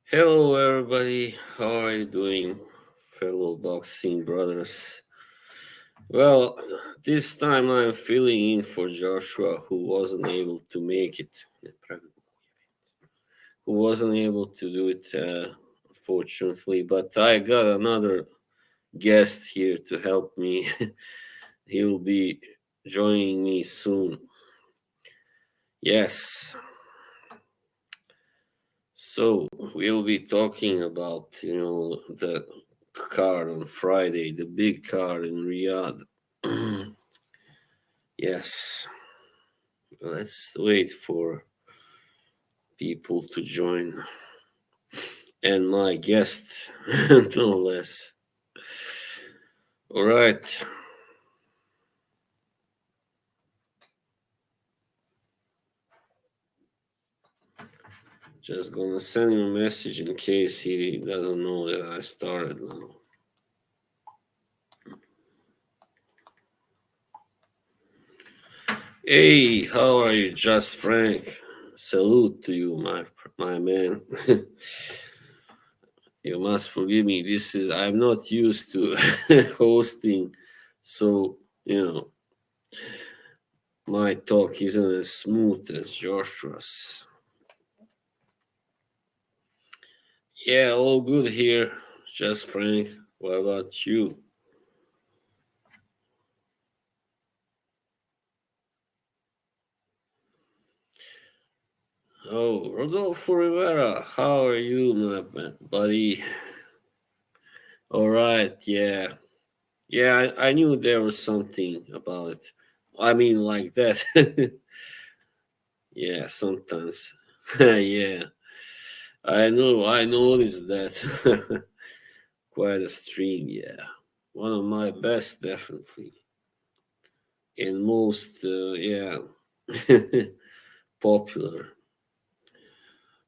Hello, everybody. How are you doing, fellow boxing brothers? Well, this time I'm filling in for Joshua, who wasn't able to make it. Who wasn't able to do it, unfortunately. But I got another guest here to help me. He'll be joining me soon. Yes. So we'll be talking about, the card on Friday, the big card in Riyadh. Yes, let's wait for people to join. And my guest, no less. All right, just gonna send him a message in case he doesn't know that I started now. Hey, how are you, Just Frank? Salute to you, my man. You must forgive me. I'm not used to hosting, so my talk isn't as smooth as Joshua's. Yeah, all good here. Just Frank. What about you? Oh, Rodolfo Rivera, how are you, my buddy? All right, yeah. Yeah, I knew there was something about it. I mean, like that. Yeah, sometimes. Yeah, I noticed that. Quite a stream, yeah. One of my best, definitely. And most, yeah, popular.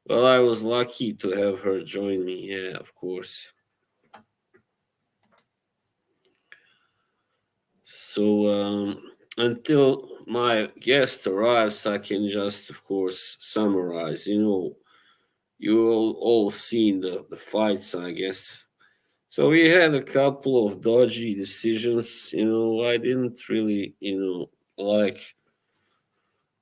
Well, I was lucky to have her join me, yeah, of course. So, until my guest arrives, I can just, of course, summarize. You all seen the fights, I guess. So we had a couple of dodgy decisions. I didn't really, like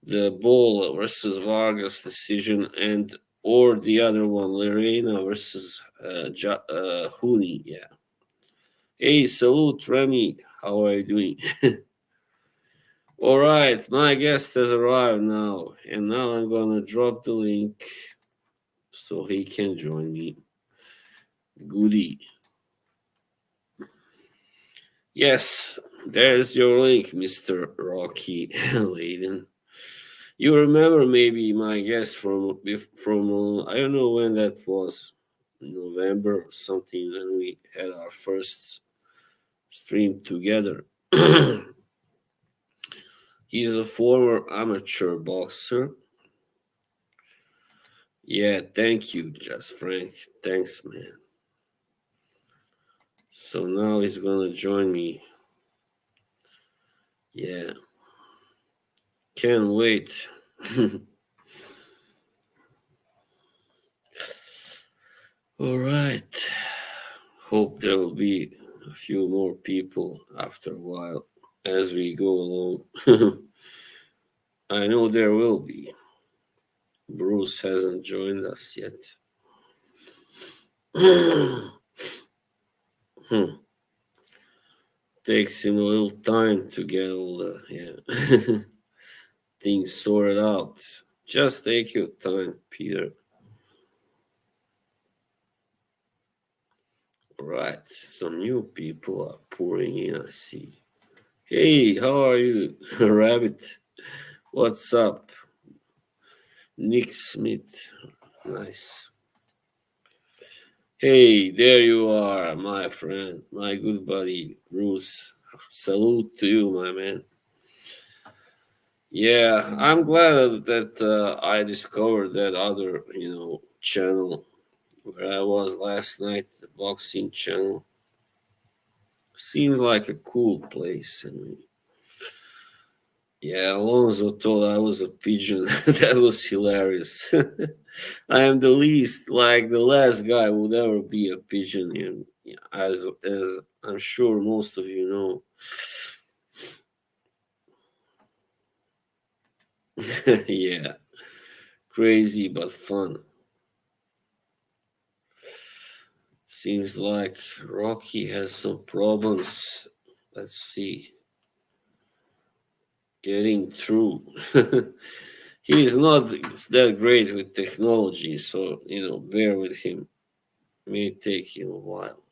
the Bull versus Vargas decision, and or the other one, Lorena versus Huni. Yeah. Hey, salute, Remy. How are you doing? All right, my guest has arrived now, and now I'm gonna drop the link so he can join me. Goody. Yes, there's your link, Mr. Rocky Layden. You remember maybe my guest from I don't know when that was, November or something, when we had our first stream together. He's a former amateur boxer. Yeah, thank you, Just Frank. Thanks, man. So now he's gonna join me. Yeah, can't wait. All right. Hope there will be a few more people after a while as we go along. I know there will be. Bruce hasn't joined us yet. Hmm. Takes him a little time to get all the things sorted out. Just take your time, Peter. All right, some new people are pouring in, I see. Hey, how are you, Rabbit? What's up? Nick Smith. Nice. Hey, there you are, my friend, my good buddy, Bruce. Salute to you, my man. Yeah, I'm glad that I discovered that other, channel where I was last night, the boxing channel. Seems like a cool place, and Yeah, Alonso thought I was a pigeon. That was hilarious. I am the least, like the last guy would ever be a pigeon, as I'm sure most of you know. Yeah, crazy but fun. Seems like Rocky has some problems. Let's see, getting through. He is not that great with technology, so bear with him. May take him a while.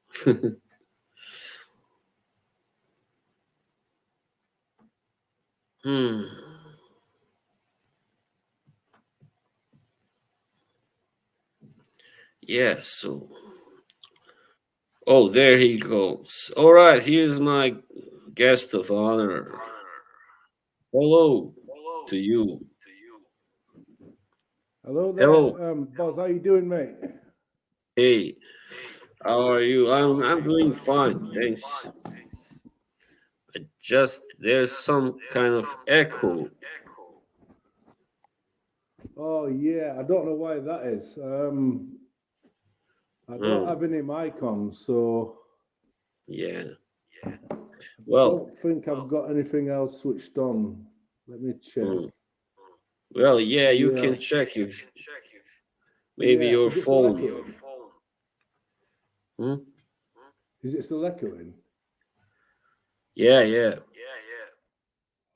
Hmm. Yeah. So, oh, there he goes. All right. Here's my guest of honor. Hello to you. Hello Hello. there, boss. How you doing, mate? Hey. How are you? I'm doing fine. Thanks. Just there's some kind of echo. Oh yeah, I don't know why that is. I don't Hmm. have any mic on, so Yeah. I Well. don't think I've got anything else switched on. Let me check. Hmm. Well. Yeah. You Yeah, can check if maybe yeah. your Is it still phone. echoing? Hmm? Is it still echoing? Yeah. Yeah.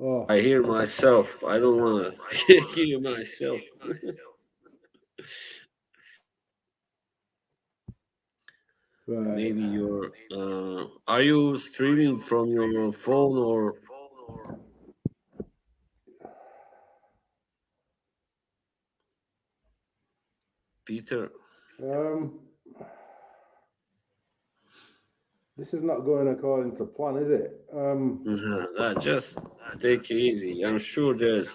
Oh, I hear myself. I don't want to hear myself. right. Maybe you're. Are you streaming from your phone or Peter? Um, this is not going according to plan, is it? Just take it easy. I'm sure there's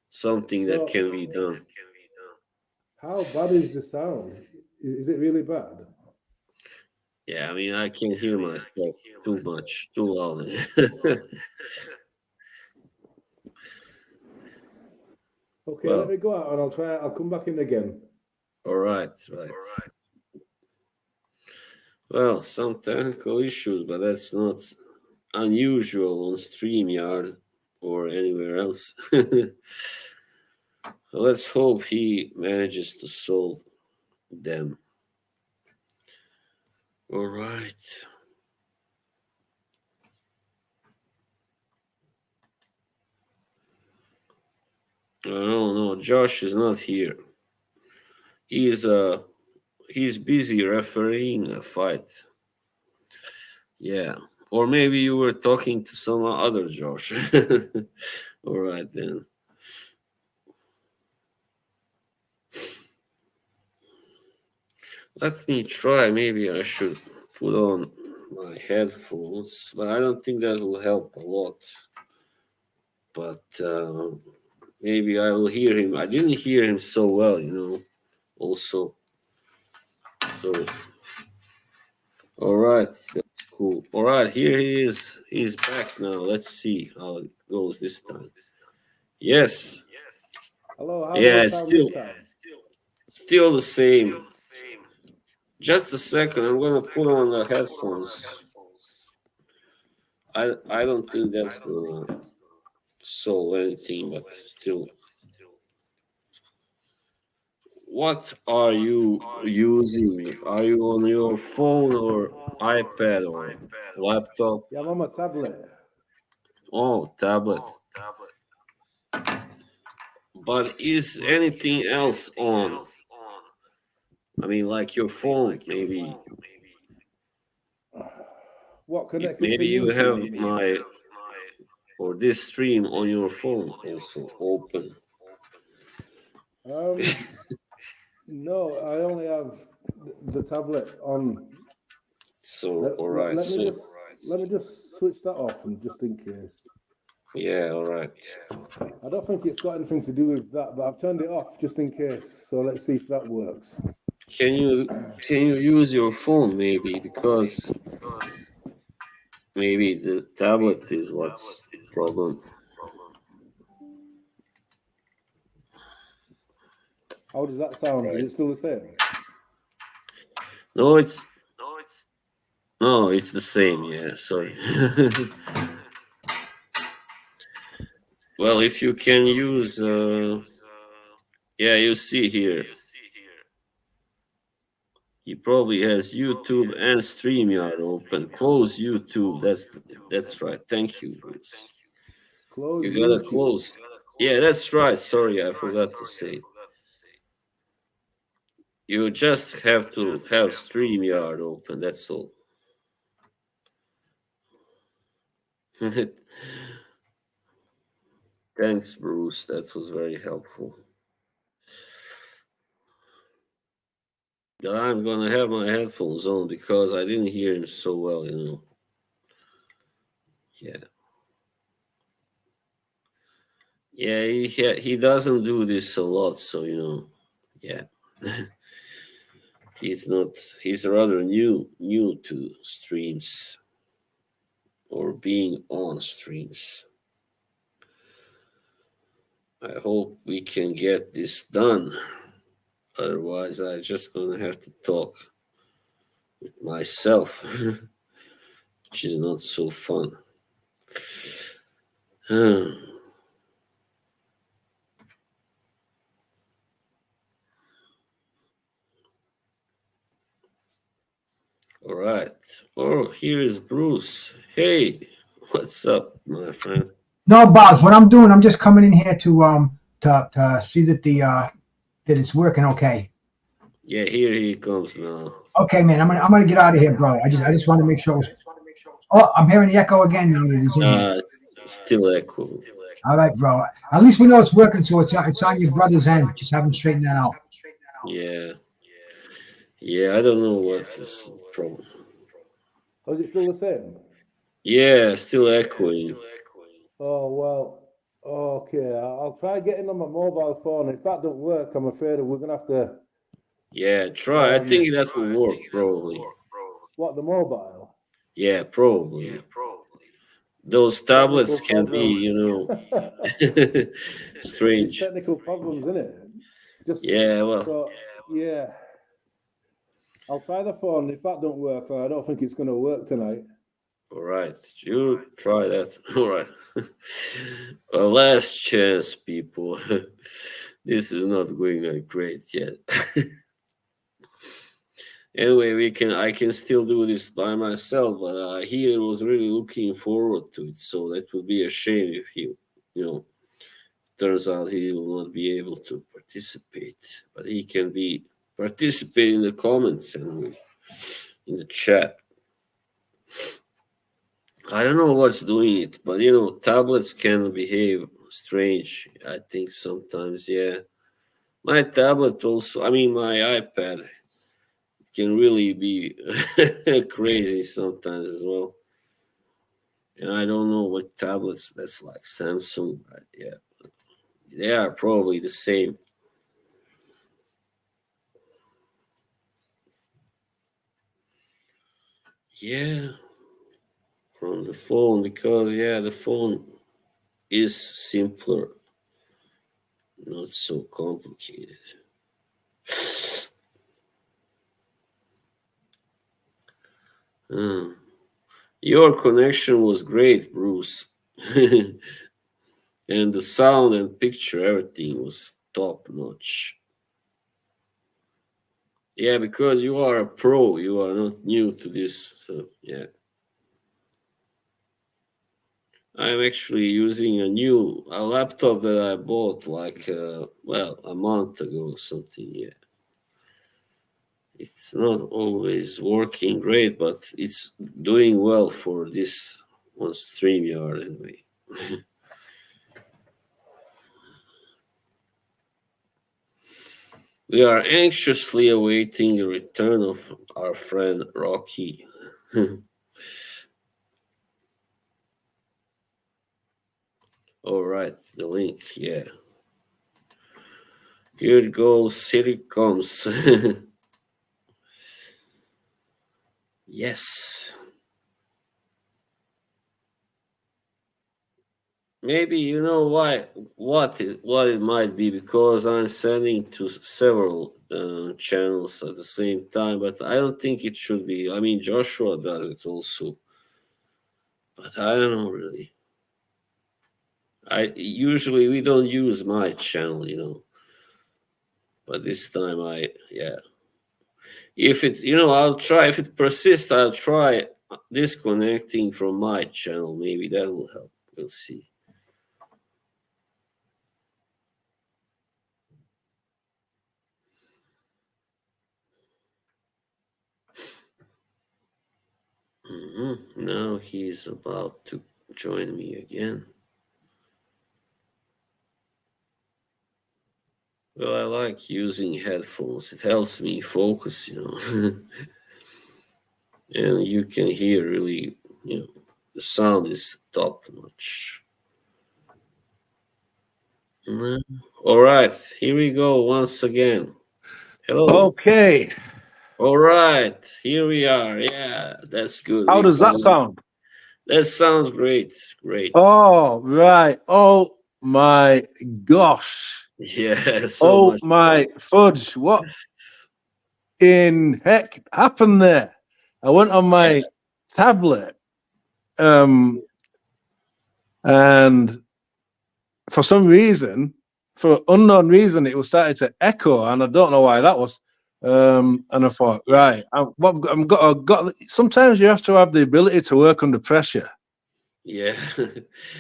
something that So can be done. how bad is the sound? Is it really bad? Yeah, I mean I can hear myself too much, too loud. Okay, let Well, me go out and I'll try. I'll come back in again. all right, right. Well, some technical issues, but that's not unusual on StreamYard or anywhere else. So let's hope he manages to solve them. All right. No, no, Josh is not here. He's he's busy refereeing a fight. Yeah. Or maybe you were talking to some other Josh. All right then. Let me try. Maybe I should put on my headphones, but I don't think that will help a lot. But maybe I will hear him. I didn't hear him so well. Also, so all right, that's cool. All right, here he is. He's back now. Let's see how it goes this time. Yes, Hello, how does yeah, it it's sound this time? still the same. Just a second. I'm gonna put on the headphones. I don't think that's gonna solve anything, but still. What are you using? Are you on your phone or iPad or laptop? Yeah, I'm on my tablet. Oh, tablet. But is anything else on? I mean, like your phone, maybe. What connected to Maybe you YouTube? You have mean? my or this stream on your phone also open. Um, no, I only have the tablet on. So, Let, all let, right. let me So, just let me just switch that off and just in case. yeah, all right. I don't think it's got anything to do with that, but I've turned it off just in case. So let's see if that works. Can you use your phone maybe because maybe the tablet is what's. problem. How does that sound? Is Right. it still the same? No, it's no, it's the same. Yeah, sorry. Well, if you can use, yeah, you see here, he probably has YouTube and StreamYard open. Close YouTube. That's right. Thank you, Bruce. Close You gotta YouTube. close. Yeah, that's right. Sorry, I forgot to say. You just have to have StreamYard open. That's all. Thanks, Bruce. That was very helpful. I'm gonna have my headphones on because I didn't hear him so well, you know. Yeah, yeah. He doesn't do this a lot, so you know. Yeah, he's not. He's rather new to streams or being on streams. I hope we can get this done. Otherwise, I just gonna have to talk with myself, which is not so fun. All right. Oh, here is Bruce. Hey, what's up, my friend? No, Bobs. What I'm doing, I'm just coming in here to see that that it's working okay. Yeah, here he comes now. Okay, man. I'm gonna get out of here, bro. I just want to make sure. Oh, I'm hearing the echo again. Now that he's in here. It's still echo. All right, bro. At least we know it's working, so it's on your brother's end. Just have him straighten that out. Yeah, yeah. I don't know what this problem. Oh, is it still the same? Yeah, still echoing. Oh, well, okay. I'll try getting on my mobile phone. If that don't work, I'm afraid we're going to have to. Yeah, try. I think that will work probably. What, the mobile? Yeah, probably. Those Technical tablets can be, problems. It's strange. technical problems, isn't it? Just Yeah, well, so, yeah. I'll try the phone. If that don't work, then I don't think it's going to work tonight. all right. You try that. All right. A last chance, people. This is not going that great yet. Anyway, I can still do this by myself, but he was really looking forward to it. So that would be a shame if he, you know, turns out he will not be able to participate. But he can be participate in the comments anyway, in the chat. I don't know what's doing it, but you know, tablets can behave strange. I think sometimes, yeah. My tablet also, I mean, my iPad can really be crazy sometimes as well. And I don't know what tablets that's like Samsung. Yeah, they are probably the same. Yeah, from the phone because yeah, the phone is simpler, not so complicated. Uh, your connection was great, Bruce. And the sound and picture, everything was top notch. Yeah, because you are a pro, you are not new to this. So, yeah. I'm actually using a laptop that I bought like, well, a month ago or something. Yeah. It's not always working great, but it's doing well for this on StreamYard anyway. We are anxiously awaiting the return of our friend Rocky. All right, the link, yeah. Here it goes, here it comes. Yes. maybe you know why what it might be, because I'm sending to several channels at the same time, but I don't think it should be. I mean, Joshua does it also, but I don't know really. I usually we don't use my channel, but this time yeah. If it, I'll try. If it persists, I'll try disconnecting from my channel. Maybe that will help. We'll see. Now he's about to join me again. Well, I like using headphones. It helps me focus, and you can hear really, the sound is top notch. All right, here we go once again. Hello. Okay. All right, here we are. Yeah, that's good. How We does that finally. sound? That sounds great. Great. Oh, right. Oh my gosh. Yeah, so Oh much my fudge. What in heck happened there? I went on fun. my tablet, and for some reason, for unknown reason, it was starting to echo, and I don't know why that was. And I thought, Yeah. right, I've got. Sometimes you have to have the ability to work under pressure. Yeah.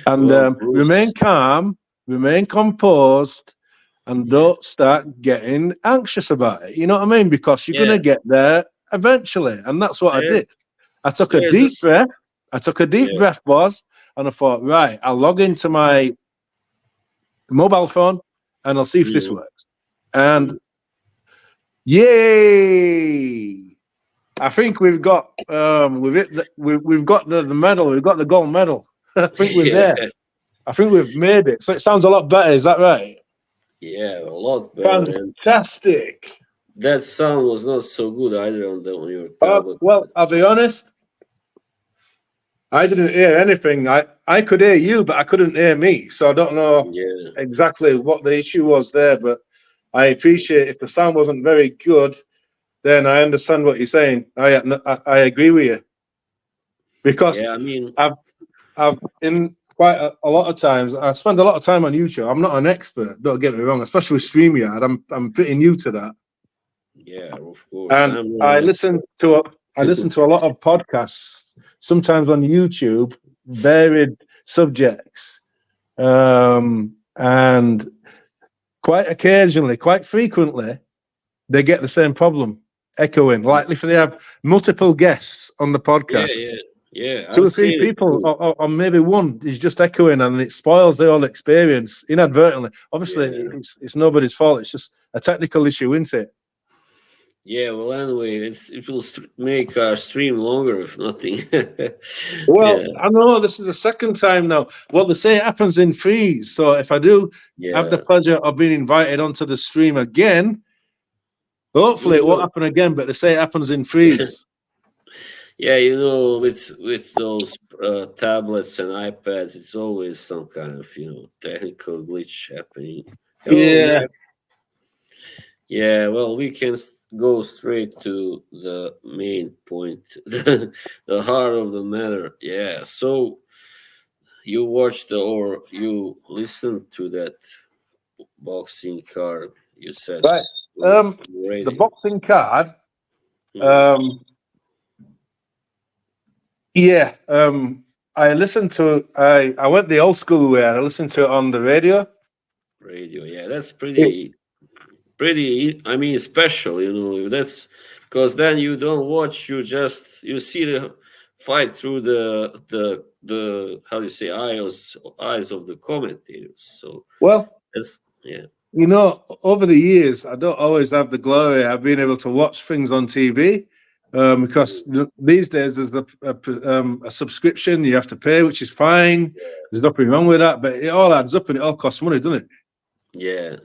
And Well, remain Bruce. calm, remain composed, and Yeah. don't start getting anxious about it. You know what I mean? Because you're Yeah. gonna get there eventually, and that's what I There, did. I took a there's deep this. breath. I took a deep Yeah. breath, boss, and I thought, right, I'll log into my mobile phone and I'll see if this Mm, works. And mm. yay! I think we've got we've got the medal. We've got the gold medal. I think we're Yeah. there. I think we've made it. So it sounds a lot better. Is that right? Yeah. A lot better. And Fantastic. that sound was not so good either on your tablet. Well, I'll be honest. I didn't hear anything. I could hear you, but I couldn't hear me. So I don't know Yeah. exactly what the issue was there. But I appreciate if the sound wasn't very good, then I understand what you're saying. I agree with you because Yeah. I mean. I've in quite a lot of times I spend a lot of time on YouTube. I'm not an expert, don't get me wrong, especially with StreamYard. I'm pretty new to that. Yeah. Of course. And I'm not I an listen to a lot of podcasts, sometimes on YouTube, varied subjects, and quite occasionally, quite frequently, they get the same problem, echoing. Like if they have multiple guests on the Yeah. podcast, Yeah. Yeah. two I've or three seen it people, too. or maybe one is just echoing, and it spoils the whole experience inadvertently. Obviously, Yeah. it's nobody's fault. It's just a technical issue, isn't it? Yeah. Well, anyway, it will make our stream longer if nothing. Well, Yeah. I know this is the second time now. Well, they say it happens in threes. So if I do have the Yeah. pleasure of being invited onto the stream again, hopefully it won't You happen again. But they say it happens in know. threes. Yeah, with those tablets and iPads, it's always some kind of technical glitch happening. Hello, Yeah. Matt. Yeah, well, we can go straight to the main point, the heart of the matter. Yeah, so you watched or you listened to that boxing card you said Right. on the The radio. boxing card. Mhm. Yeah. I listened to. I went the old school way. And I listened to it on the radio. Radio, yeah, that's It- pretty, I mean, special, that's because then you don't watch, you see the fight through the how do you say, eyes of the commentators, so well, that's, yeah. over the years, I don't always have the glory of being able to watch things on TV. Because these days there's a subscription you have to pay, which is fine. There's nothing wrong with that, but it all adds up and it all costs money, doesn't it? Yeah,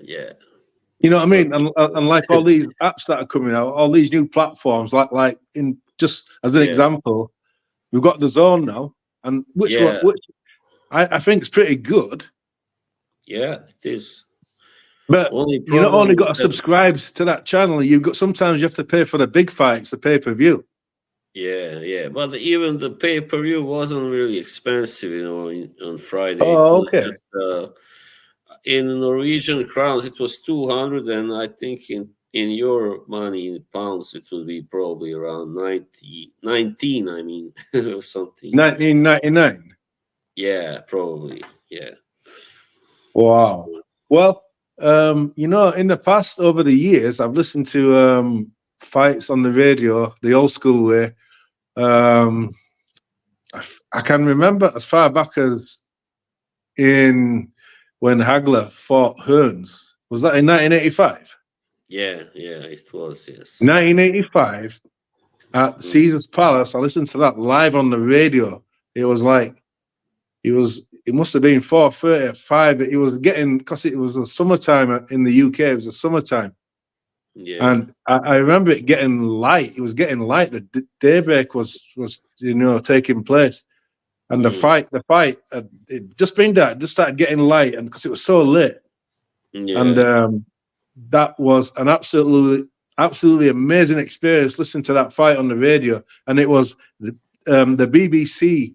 You know what it's I not mean? cheap. And like all these apps that are coming out, all these new platforms, like in just as an Yeah, example, we've got the Zone now, and yeah, I think it's pretty good. Yeah, it is. But Only you not problem only is got to that subscribe to that channel, you've got sometimes you have to pay for the big fights, the pay-per-view. yeah. But even the pay-per-view wasn't really expensive, on Friday. It Oh, was okay. just in Norwegian crowns, it was 200, and I think in your money, in pounds, it would be probably around 19, I mean, or something. 1999. Yeah, probably. Yeah. Wow. So, Well, in the past, over the years, I've listened to fights on the radio, the old school way. Um, I can remember as far back as in when Hagler fought Hearns. Was that in 1985? yeah, it was, yes. 1985 at Mm, Caesar's Palace. I listened to that live on the radio. It was like it must have been 4:30 at 5. It was getting, because it was a summertime in the UK. It was a summertime, yeah. and I remember it getting light. It was getting light. The daybreak was taking place, and the Mm, fight it just been that just started getting light, and because it was so late, and yeah. that was an absolutely amazing experience listening to that fight on the radio, and it was the BBC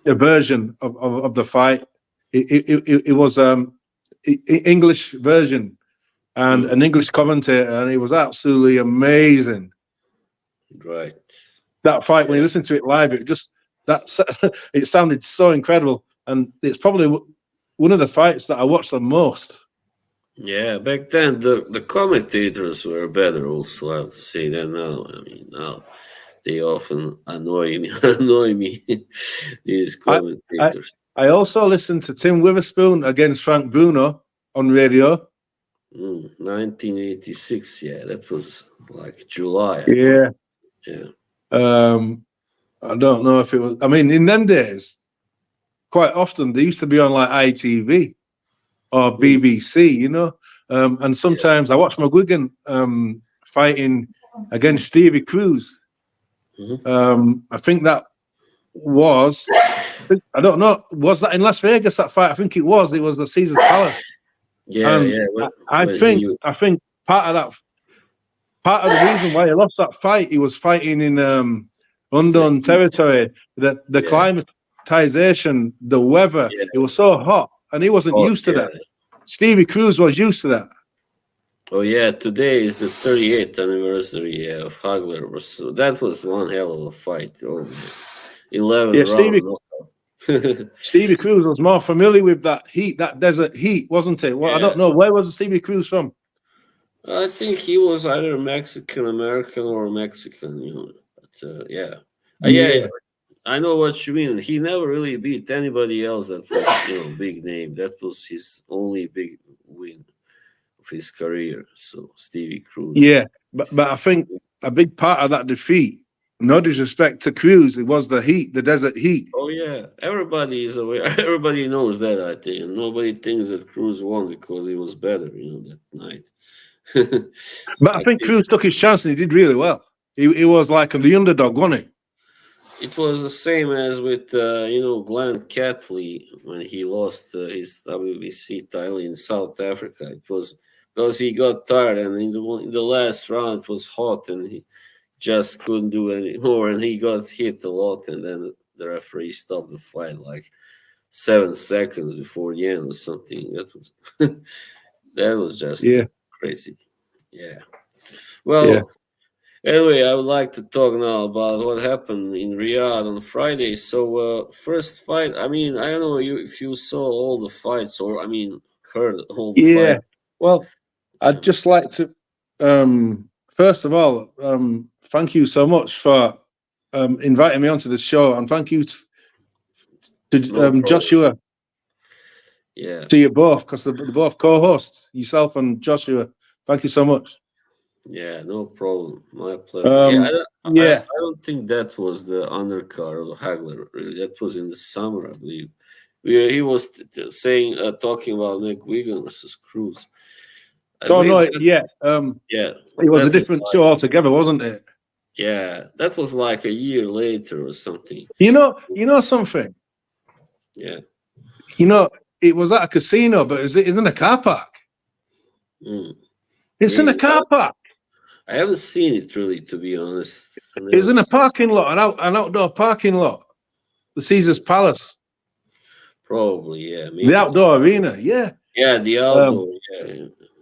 a version of the fight. It was English version and Mm, an English commentator, and it was absolutely amazing. right. That fight, when you Yeah. listen to it live, it sounded so incredible, and it's probably one of the fights that I watched the most. Yeah, back then the commentators were better also, I would say, than now. I mean, now they often annoy me, these I I, commentators. I also listened to Tim Witherspoon against Frank Bruno on radio. 1986, yeah, that was like July, I think. Yeah. Yeah. I don't know if it was. I mean, in them days, quite often they used to be on like ITV or Mm, BBC, and yeah. sometimes I watched McGuigan fighting against Stevie Cruz. Mhm. I think that was. I don't know. Was that in Las Vegas? That fight? I think it was. It was the Caesar's Palace, Yeah, and yeah. I When think he I think part of the reason why he lost that fight, he was fighting in the unknown heat, territory. That the yeah, climatization, the weather, yeah. it was so hot, and he wasn't Oh, used to yeah. that. Stevie Cruz was used to that. Oh, yeah. Today is the 38th anniversary, yeah, of Hagler. So that was one hell of a fight. Oh, man. 11 Yeah, round knockout. Stevie Cruz was more familiar with that heat, that desert heat, wasn't it? Well, I Yeah. don't know, where was Stevie Cruz from? I think he was either Mexican American or Mexican, But yeah, yeah, Yeah, I know what you mean. He never really beat anybody else that was, big name. That was his only big win of his career. So Stevie Cruz. yeah, but I think a big part of that defeat, no disrespect to Cruz, it was the heat, the desert heat. Oh yeah, everybody is aware. Everybody knows that. I think, and nobody thinks that Cruz won because he was better, that night. But I I think think Cruz took his chance and he did really well. He was like the underdog, wasn't it was the same as with Glenn Catley when he lost his WBC title in South Africa. It was because he got tired, and in the last round it was hot, and he just couldn't do any more, and he got hit a lot, and then the referee stopped the fight like 7 seconds before the end or something. That was that was he? just Yeah, crazy. Yeah. yeah. Well, anyway, I would like to talk now about what happened in Riyadh on Friday. So, first fight, I mean, I don't know if you saw all the fights or, I mean, heard all the Yeah. fights. Well, I'd Yeah. just like to, first of all, thank you so much for inviting me onto the show, and thank you to No problem. Joshua, Yeah. to you both, because they're both co-hosts, yourself and Joshua. Thank you so much. Yeah, no problem. My pleasure. Yeah, Yeah, I don't think that was the undercard of Hagler, really. That was in the summer, I believe. He was saying, talking about McGuigan versus Cruz. I so believe no, that, yeah, yeah, it was a that was different show like, altogether, wasn't it? yeah, that was like a year later or something. You know something. Yeah. You know, it was at a casino, but it's in a car park. Mm. It's in a Really? car park. I haven't seen it really, to be honest. It's in a parking lot, an outdoor parking lot. The Caesar's Palace, Probably, yeah, the maybe. outdoor arena. Yeah, Yeah, the outdoor.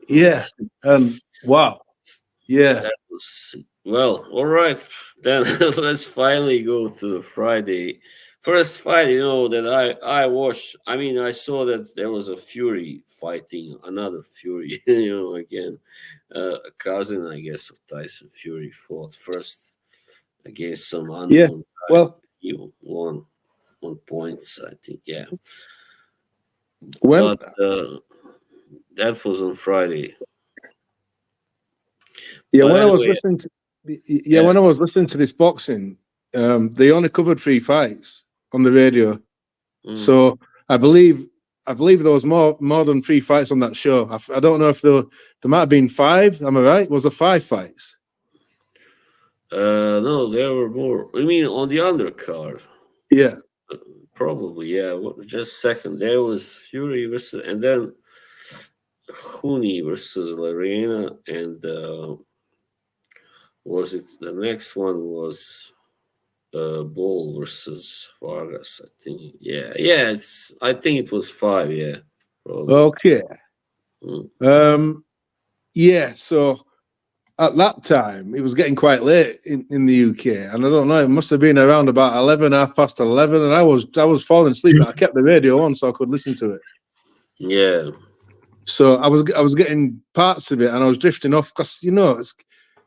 Yeah. yeah. Wow. Yeah. That was well. All right, then let's finally go to the Friday. First fight, that I watched. I mean, I saw that there was a Fury fighting another Fury. Again, a cousin, I guess, of Tyson Fury fought first against some Yeah. unknown guy. Well, He won 1 points, I think. Yeah, when but that was on Friday. But when I was anyway, listening to yeah. when I was listening to this boxing, they only covered 3 fights on the radio. Mm. So I believe there was more than 3 fights on that show. I don't know if there might have been 5. Am I right? Was there 5 fights? No, there were more. I mean, on the undercard, Yeah. probably. Yeah, just a second. There was Fury versus, and then Huni versus Lorena, and was it the next one was Bull versus Vargas? I think. Yeah. I think it was 5. Yeah, probably. Okay. Mm. Yeah. So at that time, it was getting quite late in the UK, and I don't know. It must have been around about 11, 11:30, and I was falling asleep. But I kept the radio on so I could listen to it. Yeah. So I was getting parts of it, and I was drifting off because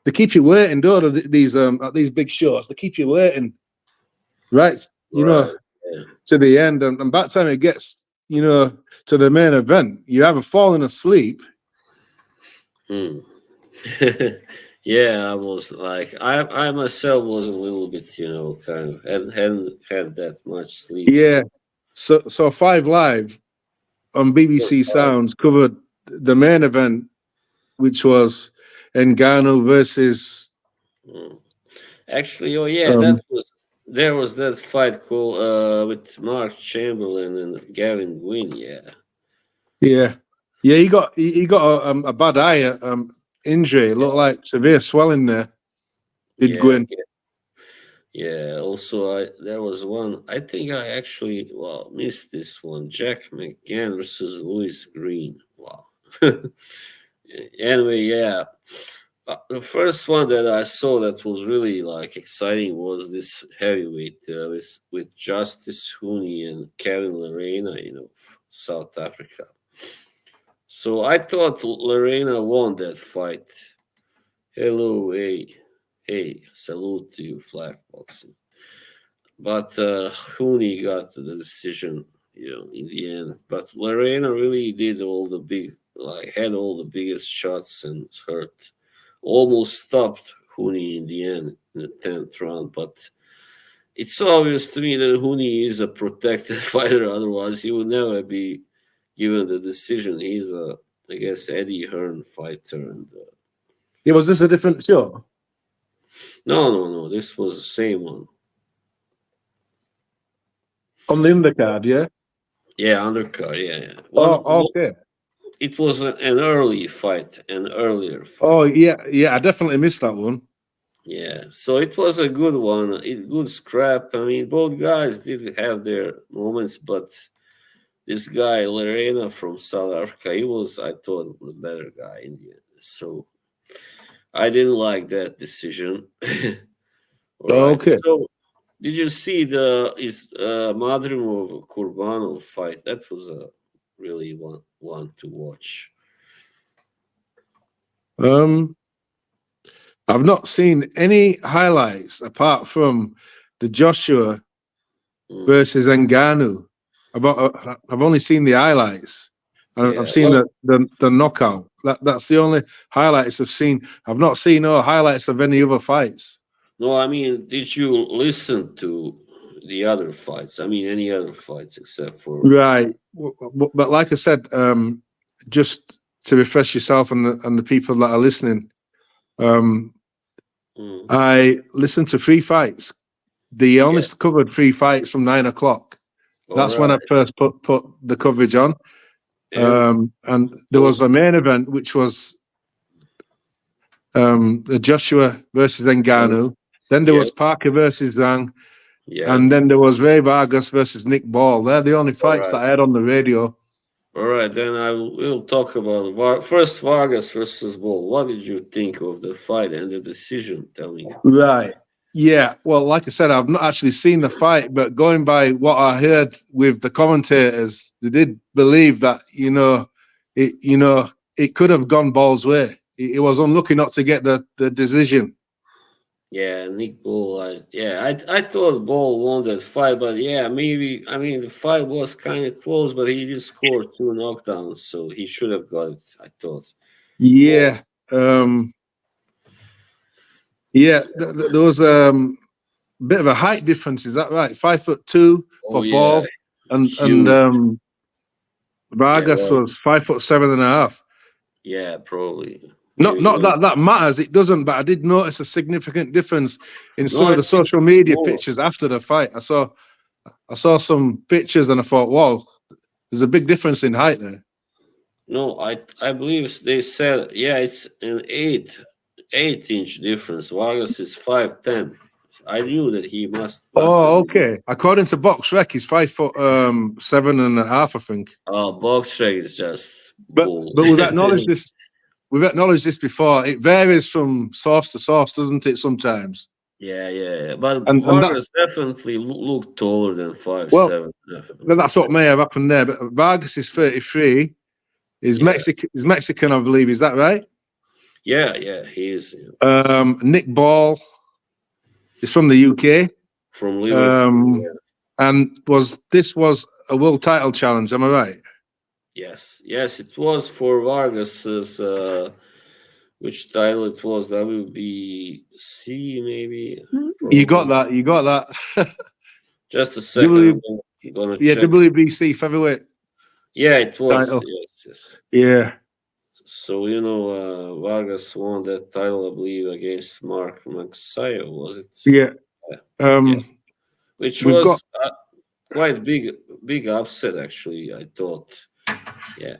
they keep you waiting, don't they? These at these big shows, they keep you waiting, right? Right. Yeah. To the end, and by the time it gets to the main event, you're either falling asleep. Mm. Yeah, I was like, I myself was a little bit, kind of hadn't had that much sleep. Yeah. So 5 Live on BBC Sounds covered the main event, which was Ngannou versus. Actually, oh yeah, there was that fight called with Mark Chamberlain and Gavin Gwynn. Yeah. He got a bad eye injury. It looked like severe swelling there. Did Gwynn? Yeah. Also, there was one. I think I actually missed this one. Jack McGann versus Louis Green. Wow. Anyway, yeah. The first one that I saw that was really like exciting was this heavyweight with Justice Hooney and Kevin Lorena, South Africa. So I thought Lorena won that fight. Hello, hey, salute to you, flag boxing. But Hooney got the decision, in the end. But Lorena really did had all the biggest shots and hurt. Almost stopped Hooney in the end, in the 10th round. But it's obvious to me that Hooney is a protected fighter. Otherwise, he would never be given the decision. He's I guess, Eddie Hearn fighter. And Yeah, was this a different show? No. This was the same one. On the undercard, yeah? Yeah, undercard, yeah. Okay. It was an earlier fight. Oh, yeah, I definitely missed that one. Yeah, so it was a good one, good scrap. I mean, both guys did have their moments, but this guy, Lorena from South Africa, he was, I thought, the better guy in the end. So I didn't like that decision. Right. Okay. So did you see the Madrimov Kurbanov fight? That was a really one to watch. I've not seen any highlights apart from the Joshua versus Ngannou. I've only seen the highlights. I've seen the knockout. That's the only highlights I've seen. I've not seen no highlights of any other fights. No, I mean, did you listen to the other fights? I mean, any other fights except for right? But like I said, just to refresh yourself and the people that are listening, I listened to 3 fights. They only covered 3 fights from 9 o'clock. All That's when I right. first put the coverage on. And there was the main event, which was the Joshua versus Ngannou. Then there Yes. was Parker versus Zhang, Yeah. and then there was Ray Vargas versus Nick Ball. They're the only fights right. that I had on the radio. All right. Then we'll talk about first Vargas versus Ball. What did you think of the fight and the decision? Tell me. Right. Yeah. Well, like I said, I've not actually seen the fight, but going by what I heard with the commentators, they did believe that it could have gone Ball's way. He was unlucky not to get the decision. Yeah, Nick Ball. I thought Ball won that fight, but yeah, maybe. I mean, the fight was kind of close, but he did score 2 knockdowns, so he should have got it. I thought. Yeah. Yeah. There was bit of a height difference. Is that right? 5'2" Oh for yeah, Ball, and huge. Vargas well, was 5'7.5". Yeah, probably. Not Maybe not. that matters. It doesn't. But I did notice a significant difference in some No, of I the think social media more. pictures after the fight. I saw some pictures and I thought, wow, there's a big difference in height there. No, I believe they said it's an 8-inch difference. Vargas is 5'10". I knew that he must. Oh, okay. According to Box Rec, he's 5'7.5", I think. Oh, box rec is just But bull. we've acknowledged this. We've acknowledged this before. It varies from source to source, doesn't it? Sometimes. Yeah. But And Vargas definitely looked taller than 5'7". Well, Definitely. that's what may have happened there. But Vargas is 33. He's Yeah. Mexican, I believe. Is that right? Yeah, he is Nick Ball is from the UK. from Liverpool. And this was a world title challenge, am I right? Yes, it was for Vargas's. Which title it was? WBC, maybe. You got that. Just a second. I'm gonna check. WBC featherweight. Yeah, it was. Title. Yes. Yeah. So Vargas won that title, I believe, against Mark Magsayo, was it? Yeah. Which we've was quite big upset, actually. I thought. Yeah.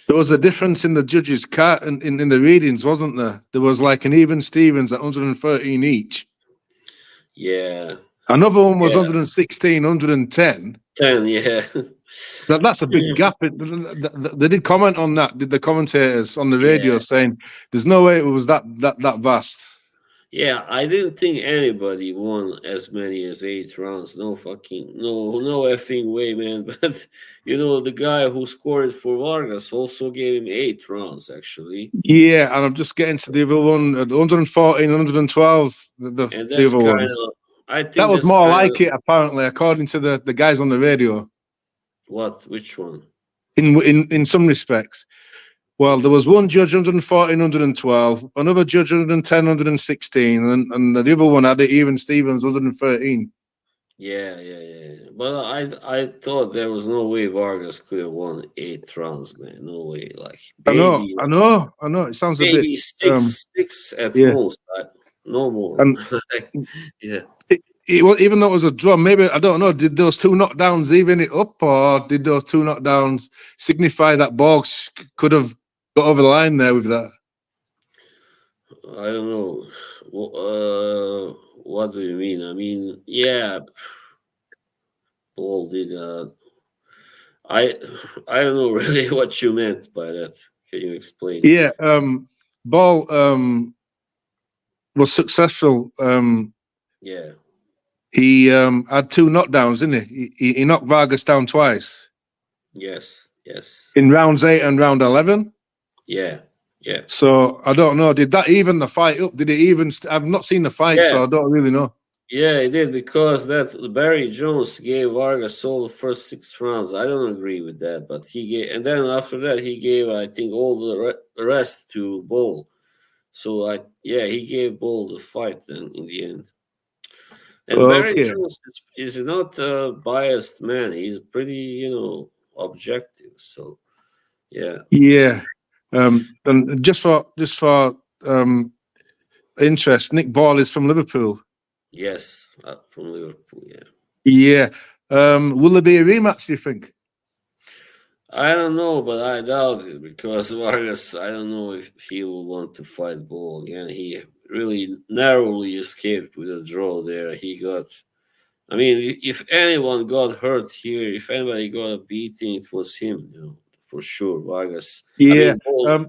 There was a difference in the judges' cut in the readings, wasn't there? There was like an even Stevens at 113 each. Yeah. Another one was 116, 110. 10, yeah. That's a big gap. They did comment on that, did the commentators on the radio, saying there's no way it was that vast. Yeah, I didn't think anybody won as many as 8 rounds. No effing way, man. But the guy who scored for Vargas also gave him 8 rounds, actually. Yeah, and I'm just getting to the other one, 114, 112. And the that's other kind one. of. I think That was more like it, apparently, according to the guys on the radio. What? Which one? In some respects. Well, there was one judge 114, 112, another judge 110, 116, and the other one had it even Stevens 113. Yeah. But I thought there was no way Vargas could have won 8 rounds, man. No way. Like baby, I know. It sounds a bit maybe six at most. No more. Yeah. Even though it was a draw, maybe, I don't know, did those 2 knockdowns even it up, or did those 2 knockdowns signify that Borgs could have got over the line there with that? I don't know. What do you mean? I mean, yeah, Paul did. I don't know really what you meant by that. Can you explain? Yeah, Ball was successful. Yeah. He had 2 knockdowns, didn't he? He knocked Vargas down twice. Yes. In rounds 8 and round 11. Yeah. So I don't know. Did that even the fight up? Did it even? I've not seen the fight, so I don't really know. Yeah, it did, because that Barry Jones gave Vargas all the first 6 rounds. I don't agree with that, but he gave, and then after that he gave, I think, all the rest to Ball. So he gave Ball the fight then in the end. And Barry Jones is not a biased man. He's pretty, objective. So, yeah. Yeah. And just for interest, Nick Ball is from Liverpool. Yes, from Liverpool. Yeah. Yeah. Will there be a rematch, do you think? I don't know, but I doubt it because Vargas, I don't know if he will want to fight Ball again. He really narrowly escaped with a draw there. He got, I mean, if anyone got hurt here, if anybody got a beating, it was him, for sure. Vargas. I Yeah. mean,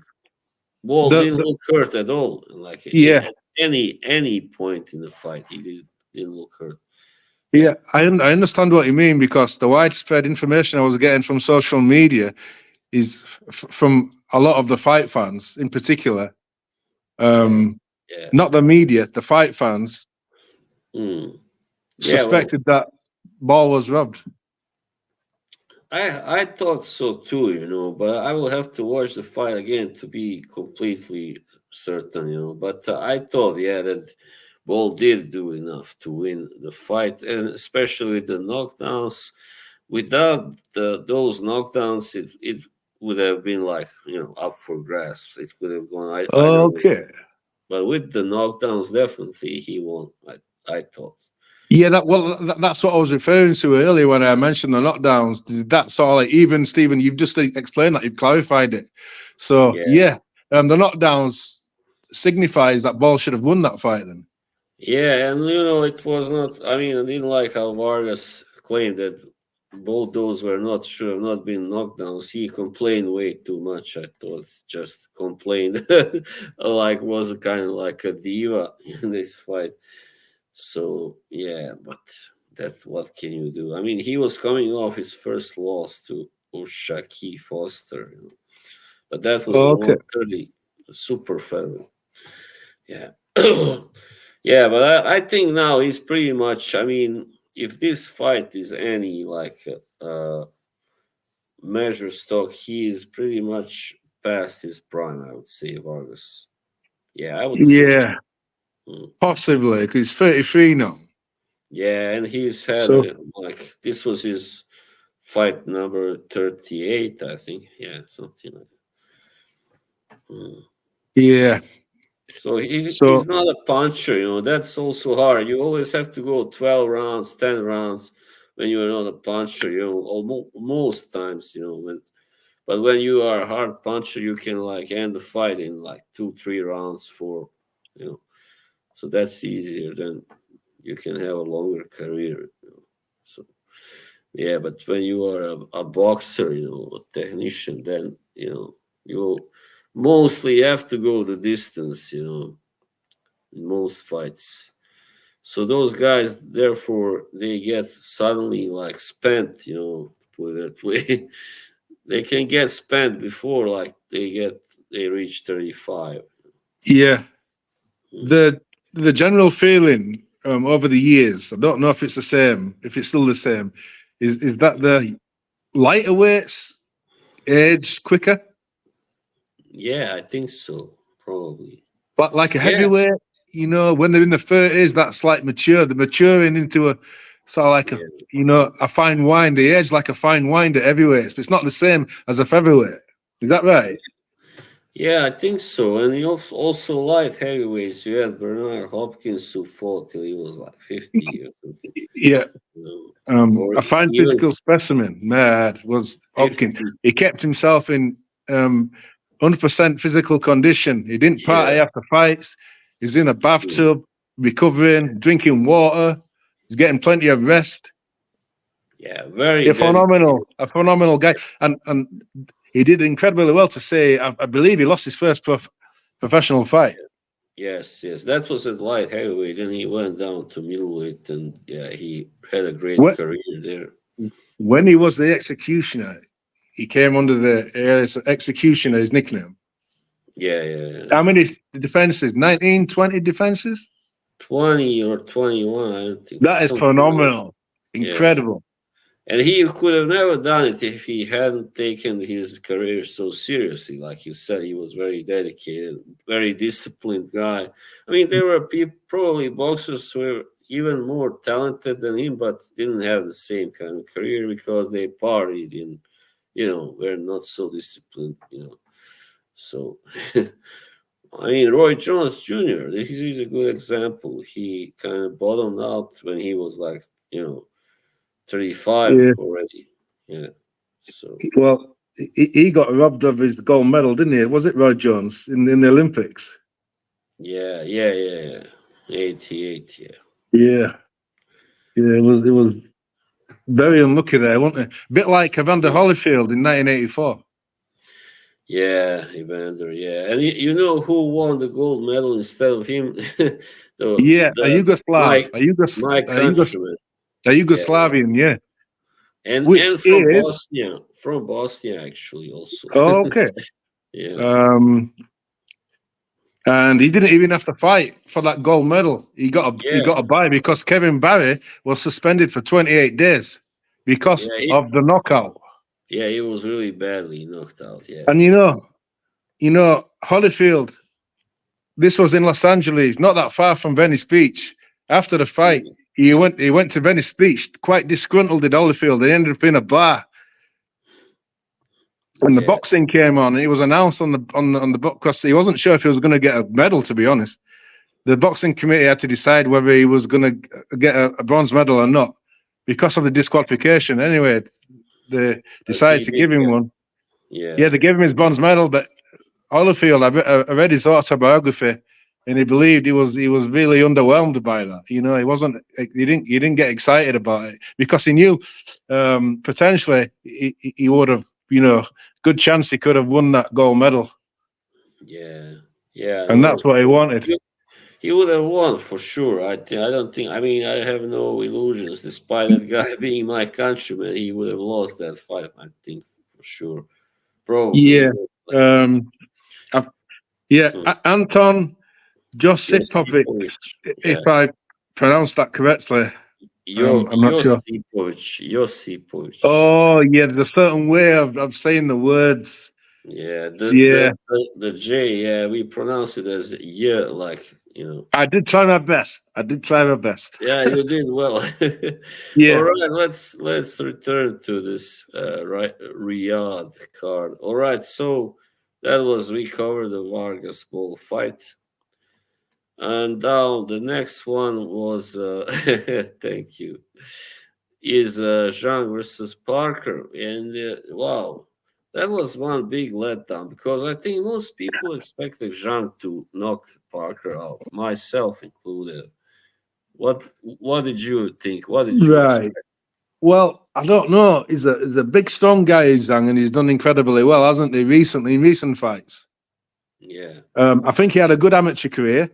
Ball The, didn't the look hurt at all. Like yeah. at any point in the fight, he didn't look hurt. Yeah, I understand what you mean, because the widespread information I was getting from social media is from a lot of the fight fans in particular, Yeah, yeah, not the media, the fight fans mm. Yeah. Well, suspected that Ball was robbed. I thought so too, but I will have to watch the fight again to be completely certain. But I thought, yeah, that Ball did do enough to win the fight, and especially with the knockdowns. Without those knockdowns, it would have been like up for grasps. It could have gone either way. Okay. But with the knockdowns, definitely he won. I thought. Yeah, that's what I was referring to earlier when I mentioned the knockdowns. That's all. Like, even Stephen, you've just explained that, you've clarified it. So Yeah. yeah, the knockdowns signifies that Ball should have won that fight then. Yeah, and it was not. I mean, I didn't like how Vargas claimed that both those should have not been knockdowns. He complained way too much. I thought just complained like was kind of like a diva in this fight. So yeah, but that's what can you do? I mean, he was coming off his first loss to Ushaki Foster, but that was a Okay. 130 super feather. Yeah. Yeah, but I think now he's pretty much. I mean, if this fight is any like measure stock, he is pretty much past his prime. I would say Vargas. Yeah, I would say. Yeah, Mm. possibly, because he's 33 now. Yeah, and he's had So like this was his fight number 38, I think. Yeah, something like that. Mm. yeah, So so he's not a puncher, that's also hard. You always have to go 12 rounds, 10 rounds when you're not a puncher, almost most times, but when you are a hard puncher, you can like end the fight in like 2, 3 rounds, four, so that's easier. Then you can have a longer career, so yeah. But when you are a boxer, a technician, then you mostly have to go the distance, in most fights. So those guys, therefore, they get suddenly like spent, put it that way. They can get spent before like they reach 35. yeah, Mm. the general feeling over the years, I don't know if it's the same, if it's still the same, is that the lighter weights age quicker, Yeah, I think so, probably. but like a Yeah, heavyweight, when they're in the 30s, that's like mature. They're maturing into a sort of like yeah, a fine wine. They age like a fine wine to heavyweights, but it's not the same as a featherweight. Is that right? yeah, I think so. And you also light heavyweights. You had Bernard Hopkins who fought till he was like 50 or something, Yeah. or A fine even physical specimen, mad, was Hopkins. 50. He kept himself in 100% physical condition. He didn't party Yeah, after fights. He's in a yeah, bathtub, recovering, drinking water. He's getting plenty of rest. yeah, very dedicated. A phenomenal guy, and he did incredibly well. To say, I believe he lost his first professional fight. Yes, yes, that was at light heavyweight. Then he went down to middleweight, and yeah, he had a great When, career there. when he was the executioner, he came under the executioner, his nickname. Yeah, yeah, yeah. How many defenses? 19, 20 defenses? 20 or 21, I don't think. That is Something like that. phenomenal. Yeah. Incredible. And he could have never done it if he hadn't taken his career so seriously. Like you said, he was very dedicated, very disciplined guy. I mean, there were probably boxers who were even more talented than him, but didn't have the same kind of career because they partied and, were not so disciplined, So, I mean, Roy Jones Jr., he's a good example. He kind of bottomed out when he was like, 35 Yeah. already. Yeah. So Well, he got robbed of his gold medal, didn't he? Was it Roy Jones in the Olympics? yeah. 88, yeah. Yeah. Yeah, it was very unlucky there, wasn't it? A bit like Evander Holyfield in 1984. Yeah, Evander, yeah. And you know who won the gold medal instead of him? Yeah, a The Yugoslav, my countryman. a Yeah. Yugoslavian, yeah. Which And from is Bosnia. From Bosnia actually also. okay. Yeah. Um, and he didn't even have to fight for that gold medal. He got Yeah. a bye because Kevin Barry was suspended for 28 days because Yeah, of the knockout. yeah, he was really badly knocked out. Yeah. And Holyfield, this was in Los Angeles, not that far from Venice Beach. After the fight, he went to Venice Beach, quite disgruntled at Holyfield. They ended up in a bar. And the Yeah. boxing came on, and it was announced on the book because he wasn't sure if he was going to get a medal, to be honest. The boxing committee had to decide whether he was going to get a bronze medal or not because of the disqualification. Anyway, they But decided he to did give him get, one. yeah. Yeah, they gave him his bronze medal, but Holyfield, I read his autobiography, and he believed he was really underwhelmed by that. He didn't get excited about it because he knew potentially he would have, good chance he could have won that gold medal, Yeah. Yeah. and No, that's what he wanted. he would have won for sure. I don't think. I mean, I have no illusions. Despite that guy being my countryman, he would have lost that fight. I think for sure. Probably. Yeah, Most likely. um, I, yeah, Hmm. Anton Josipovic, Josipovic. if Yeah. I pronounced that correctly. I'm not sure. Josipovic. Oh, yeah, there's a certain way of saying the words. Yeah, Yeah, the J, yeah, we pronounce it as yeah, like I did try my best. I did try my best. Yeah, you did well. All Yeah, right, let's return to this right Riyadh card. All right, so that was we covered the Vargas ball fight, and now the next one was thank you is Zhang versus Parker, and wow, that was one big letdown because I think most people expected Zhang to knock Parker out, myself included. What did you think? What did you right. expect? Well, I don't know. He's a big, strong guy, Zhang, and he's done incredibly well, hasn't he? Recently, in recent fights. Yeah. I think he had a good amateur career.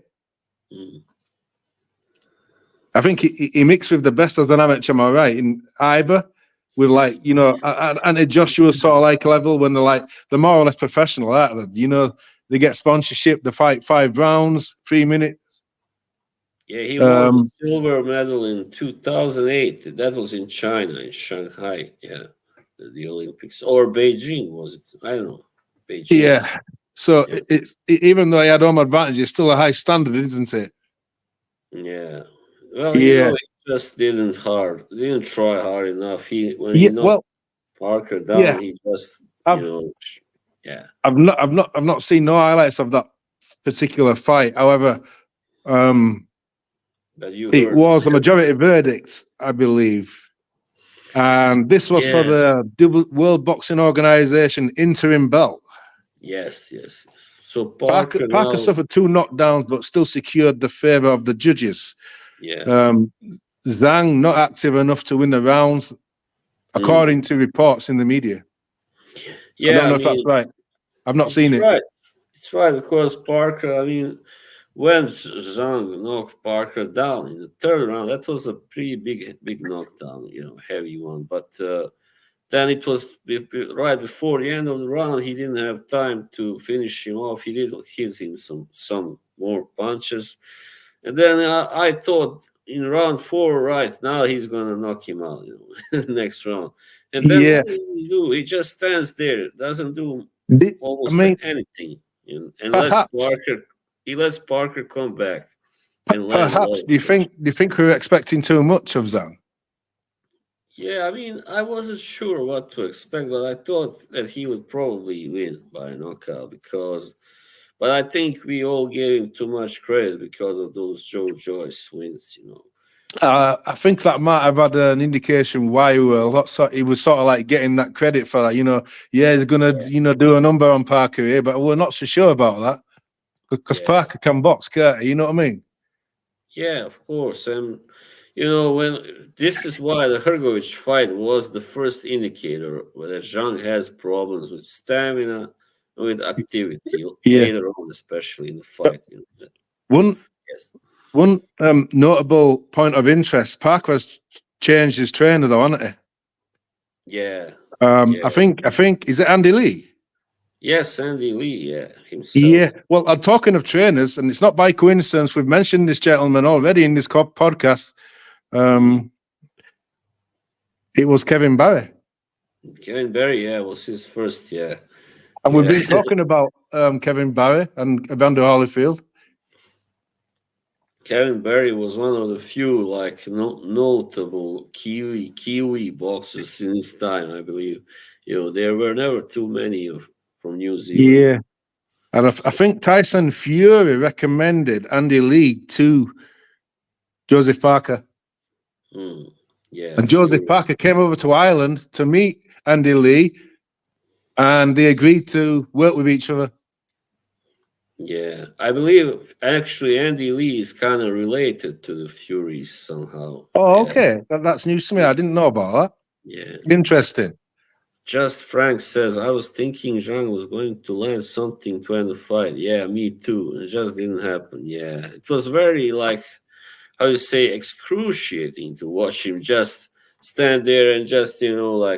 Mm. I think he mixed with the best as an amateur. Am I right? In Iber, with and Joshua sort of like level when they're more or less professional, aren't they? They get sponsorship. They fight 5 rounds, 3 minutes. Yeah, he won the Um, silver medal in 2008. That was in China, in Shanghai. Yeah, the Olympics or Beijing was it? I don't know. Beijing. yeah. So Yeah. even though he had home advantage, it's still a high standard, isn't it? Yeah. Well, Yeah. he just didn't try hard enough. When he Yeah. knocked Well, Parker yeah. down, he just, I've yeah. I've not seen no highlights of that particular fight. However, um, But you it heard, was a majority verdict, I believe. And this was for yeah. the World Boxing Organization interim belt. Yes. So Parker, Parker Parker now, suffered 2 knockdowns, but still secured the favor of the judges. yeah. Um, Zhang not active enough to win the rounds, Mm. according to reports in the media. I Yeah, don't I know if that's mean, right. I've not it's seen it. right. It's right because Parker, I mean, when Zhang knocked Parker down in the third round, that was a pretty big knockdown, heavy one. But then it was right before the end of the round. He didn't have time to finish him off. He did hit him some more punches, and then I thought in round 4, right now he's gonna knock him out, next round. And then Yeah. what does he do? He just stands there, doesn't do I almost mean, anything, and perhaps, he lets Parker come back and land a lot perhaps. of Do you punches. think we were expecting too much of Zhang? Yeah, I mean, I wasn't sure what to expect, but I thought that he would probably win by knockout but I think we all gave him too much credit because of those Joe Joyce wins. I think that might have had an indication why he was sort of like getting that credit for that. Yeah, he's gonna do a number on Parker here, but we're not so sure about that because Yeah. Parker can box, can't he? You know what I mean? Yeah, of course. And when this is why the Hrgovic fight was the first indicator whether Zhang has problems with stamina, with activity Yeah. later on, especially in the But fight. one Yes. one notable point of interest: Parker has changed his trainer, though, hasn't he? Yeah. I think is it Andy Lee? Yes, Andy Lee, yeah, himself. Yeah. Well, I'm talking of trainers, and it's not by coincidence we've mentioned this gentleman already in this podcast. It was Kevin Barry. Kevin Barry, yeah, was his first, yeah. And we've been talking about Kevin Barry and Evander Holyfield. Kevin Barry was one of the few notable Kiwi boxers in his time, I believe. There were never too many from New Zealand. Yeah. And I think Tyson Fury recommended Andy Lee to Joseph Parker. Yeah. And Joseph Parker came over to Ireland to meet Andy Lee, and they agreed to work with each other. Yeah, I believe actually Andy Lee is kind of related to the Furies somehow. Oh, okay. That's news to me. I didn't know about that. Yeah. Interesting. Just Frank says, I was thinking Zhang was going to land something to end the fight. Yeah, me too. It just didn't happen. Yeah. It was very how you say, excruciating to watch him just stand there and just, do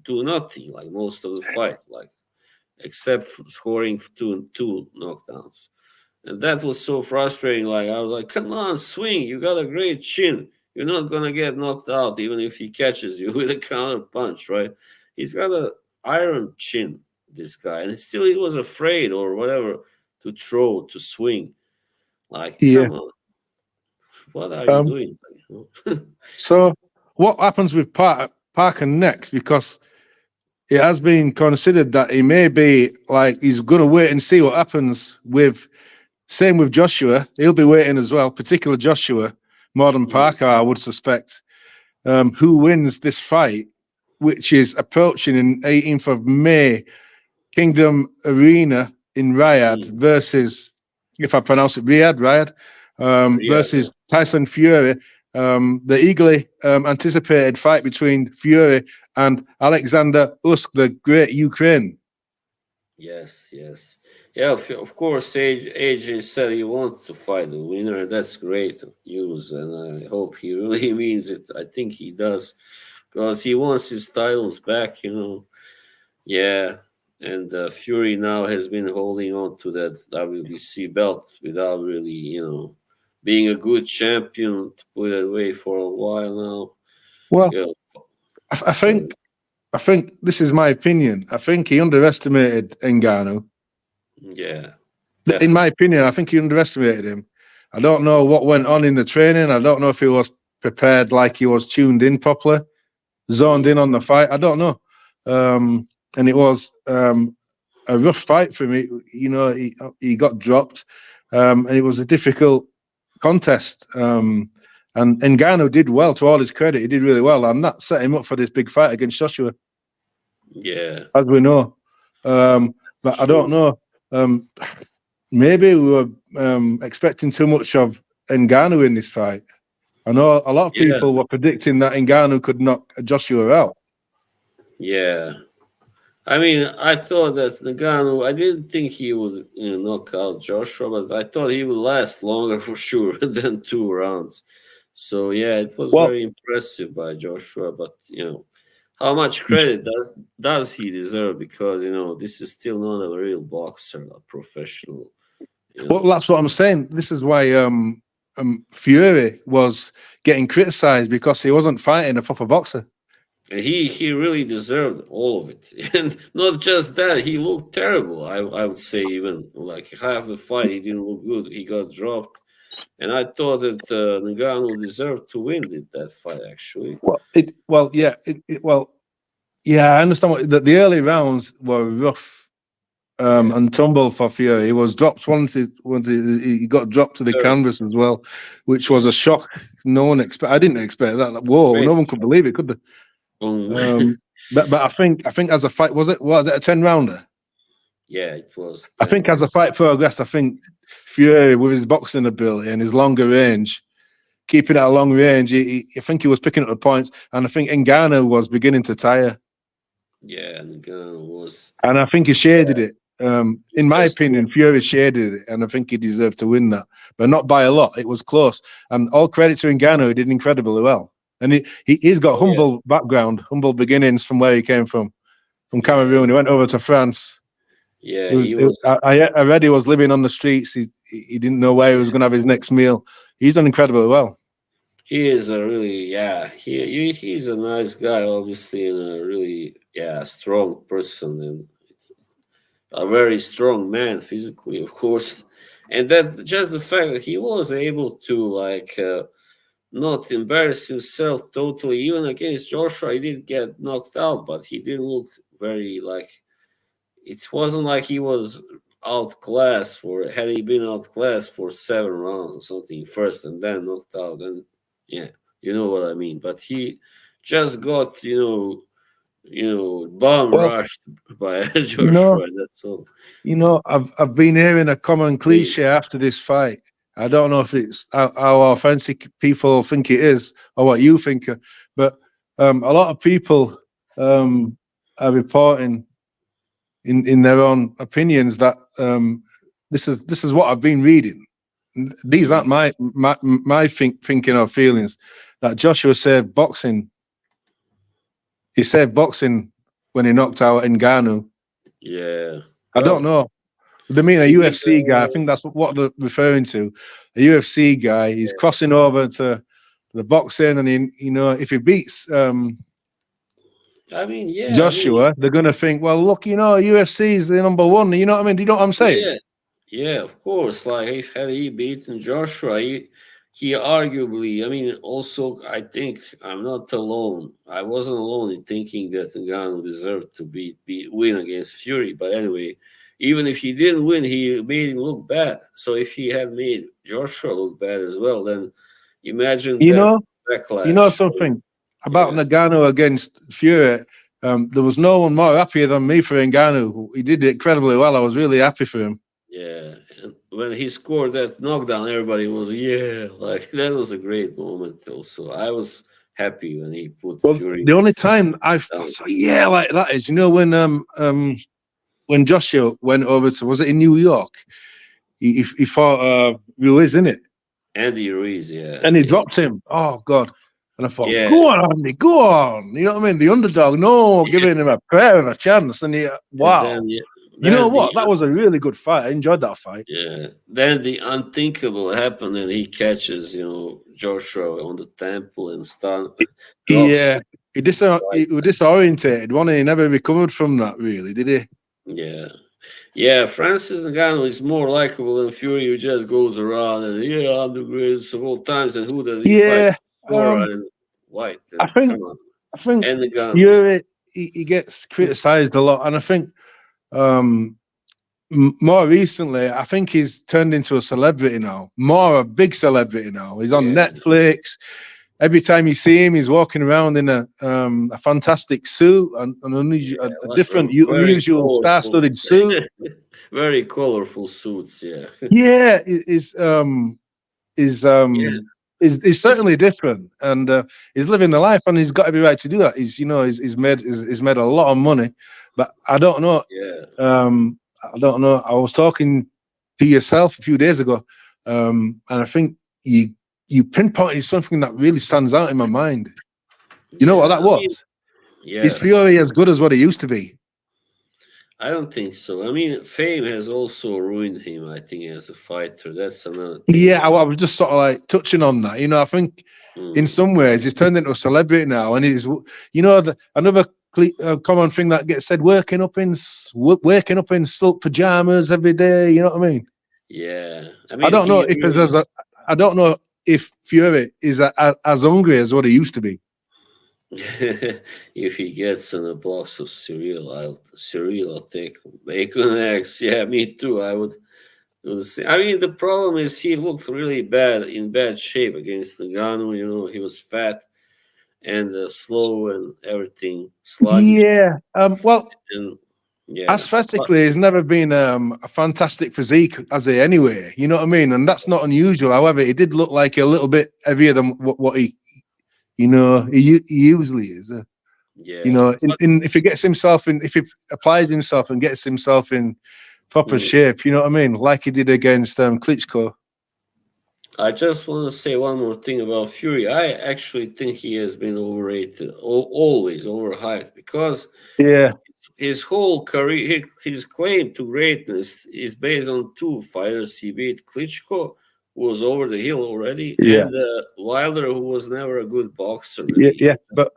nothing like most of the fight, except for scoring two knockdowns. And that was so frustrating. I was like, come on, swing. You got a great chin. You're not going to get knocked out even if he catches you with a counter punch, right? He's got an iron chin, this guy. And still he was afraid or whatever to throw, to swing. Come on. What are you doing? So what happens with Parker next? Because it has been considered that he may be he's going to wait and see what happens same with Joshua. He'll be waiting as well, particularly Joshua, more than Parker, I would suspect, who wins this fight, which is approaching in 18th of May, Kingdom Arena in Riyadh versus, if I pronounce it Riyadh, versus Tyson Fury. The eagerly anticipated fight between Fury and Alexander Usyk, the great Ukraine. Yes. Yeah, of course, AJ said he wants to fight the winner. That's great news, and I hope he really means it. I think he does, because he wants his titles back, Yeah, and Fury now has been holding on to that WBC belt without really, being a good champion, to put it away for a while now. Well, I think this is my opinion. I think he underestimated Ngannou. Yeah. Definitely. In my opinion, I think he underestimated him. I don't know what went on in the training. I don't know if he was prepared, like he was tuned in properly, zoned in on the fight. I don't know. And it was a rough fight for me. He got dropped, and it was a difficult contest. And Ngannou did well, to all his credit. He did really well, and that set him up for this big fight against Joshua. Yeah. As we know. But I don't know. Maybe we were expecting too much of Ngannou in this fight. I know a lot of people were predicting that Ngannou could knock Joshua out. Yeah. I mean, I thought that Ngannou, I didn't think he would knock out Joshua, but I thought he would last longer for sure than 2 rounds. So, yeah, it was very impressive by Joshua. But, how much credit does he deserve? Because, this is still not a real boxer, a professional. Well, that's what I'm saying. This is why Fury was getting criticized, because he wasn't fighting a proper boxer. And he really deserved all of it. And not just that, he looked terrible. I would say even half the fight, he didn't look good. He got dropped. And I thought that Ngannou deserved to win that fight, actually. I understand the early rounds were rough and tumble for Fury. He was dropped once. He got dropped to the canvas as well, which was a shock. No one I didn't expect that. Like, whoa, no one could believe it, could they? But I think as a fight, was it a 10-rounder? Yeah, it was. I think as a fight progressed, I think Fury, with his boxing ability and his longer range, keeping at a long range, I think he was picking up the points, and I think Ngannou was beginning to tire. Yeah, Ngannou was, and I think he shaded it. In my opinion, Fury shaded it, and I think he deserved to win that, but not by a lot. It was close, and all credit to Ngannou, he did incredibly well. And he's got humble background, humble beginnings from where he came from Cameroon. He went over to France. Yeah, I read he was living on the streets. He didn't know where he was going to have his next meal. He's done incredibly well. He is a really, he's a nice guy, obviously, and a really, strong person, and a very strong man physically, of course. And that just the fact that he was able to not embarrass himself totally, even against Joshua. He did get knocked out, but he didn't look very it wasn't like he was outclassed had he been outclassed for 7 rounds or something first and then knocked out, and you know what I mean. But he just got rushed by Joshua. That's all. I've been hearing a common cliche after this fight. I don't know if it's how authentic people think it is or what you think, but a lot of people are reporting in their own opinions that this is what I've been reading. These aren't my thinking or feelings. That Joshua saved boxing. He saved boxing when he knocked out Ngannou. Yeah, I don't know. They mean a UFC guy. I think that's what they're referring to. A UFC guy. He's crossing over to the boxing, and if he beats Joshua, they're going to think, well, look, UFC is the number one. You know what I mean? Do you know what I'm saying? Yeah, of course. Like, had he beaten Joshua, he arguably, also, I think I'm not alone. I wasn't alone in thinking that Ngannou deserved to win against Fury. But anyway, even if he didn't win, he made him look bad. So if he had made Joshua look bad as well, then imagine backlash. You know something about Ngannou against Fury? There was no one more happier than me for Ngannou. He did it incredibly well. I was really happy for him. Yeah, and when he scored that knockdown, everybody was that was a great moment. Also, I was happy when he put Fury. The only time I thought, like that is when Joshua went over to, was it in New York? He fought Ruiz, innit? Andy Ruiz, yeah. And he dropped him. Oh God. And I thought, go on, Andy, go on. You know what I mean? The underdog, giving him a prayer of a chance. And wow. And then, you know what? That was a really good fight. I enjoyed that fight. Yeah. Then the unthinkable happened, and he catches, Joshua on the temple and he disorientated, wasn't he? He never recovered from that, really, did he? Yeah. Yeah, Francis Ngannou is more likable than Fury, who just goes around and I'm the greatest of all times. And who does he fight? And White. And, I think Fury, he gets criticised a lot, and I think more recently, I think he's turned into a celebrity now, a big celebrity now. He's on Netflix. Every time you see him, he's walking around in a fantastic suit, a different, unusual star-studded suit. Very colorful suits, yeah. Yeah, is certainly different, and he's living the life, and he's got every right to do that. He's made a lot of money, but I don't know. Yeah. I don't know. I was talking to yourself a few days ago, and I think you pinpointed something that really stands out in my mind. You know what that was? Is Fury as good as what he used to be? I don't think so. Fame has also ruined him, I think, as a fighter. That's another thing. Yeah, I was just sort of like touching on that. I think in some ways he's turned into a celebrity now, and he's, another common thing that gets said, working up in silk pajamas every day. You know what I mean? Yeah. I don't know if Fury is as hungry as what he used to be. If he gets in a box of cereal, I'll take bacon and eggs. Yeah, me too. I would do the same. I mean, the problem is he looked really in bad shape against Nagano. He was fat and slow and everything, sluggish. Yeah. Well, And yeah, but aesthetically, he's never been a fantastic physique, has he? Anyway, you know what I mean, and that's not unusual. However, he did look like a little bit heavier than what he, he usually is. yeah, but If he gets himself in, if he applies himself and gets himself in proper mm, shape, you know what I mean, like he did against Klitschko. I just want to say one more thing about Fury. I actually think he has been overrated, always overhyped, because Yeah, his whole career, his claim to greatness is based on two fighters. He beat Klitschko, who was over the hill already, yeah, and Wilder, who was never a good boxer. yeah, Really, he yeah. would just But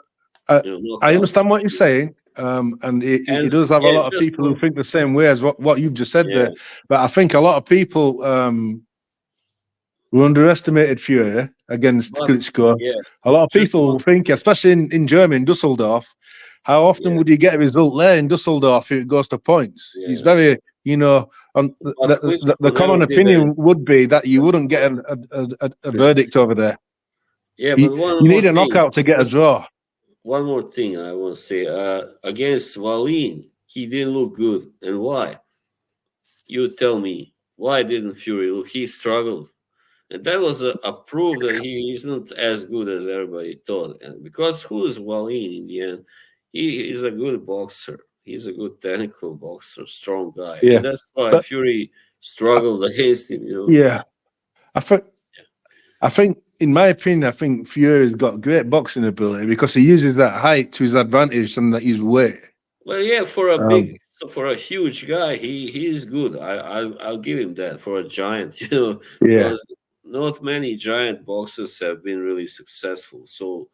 I, knock I out. understand what you're saying. And he And does have a yeah, lot of just people who one. think the same way as what you've just said Yeah, there. But I think a lot of people who underestimated Fury against but Klitschko. yeah, A lot of just one. people think, especially in Germany, in Dusseldorf, how often Yeah, would you get a result there in Dusseldorf if it goes to points? He's yeah. very, on But the Klitschko common never did opinion would be that you wouldn't get anything. a verdict over there. Yeah, You, but one you more need a thing. knockout to get a Just draw. one more thing I want to say. Against Wallin, he didn't look good. And why? You tell me. Why didn't Fury look? He struggled. And that was a proof that he is not as good as everybody thought. And because who is Wallin in the end? He is a good boxer. He's a good technical boxer, strong guy. Yeah, And that's why but Fury struggled against him. yeah, I think I think, in my opinion, I think Fury's got great boxing ability because he uses that height to his advantage and that his weight. Well, yeah, Um, for a huge guy, he is good. I'll give him that for a giant, yeah, because not many giant boxers have been really successful. So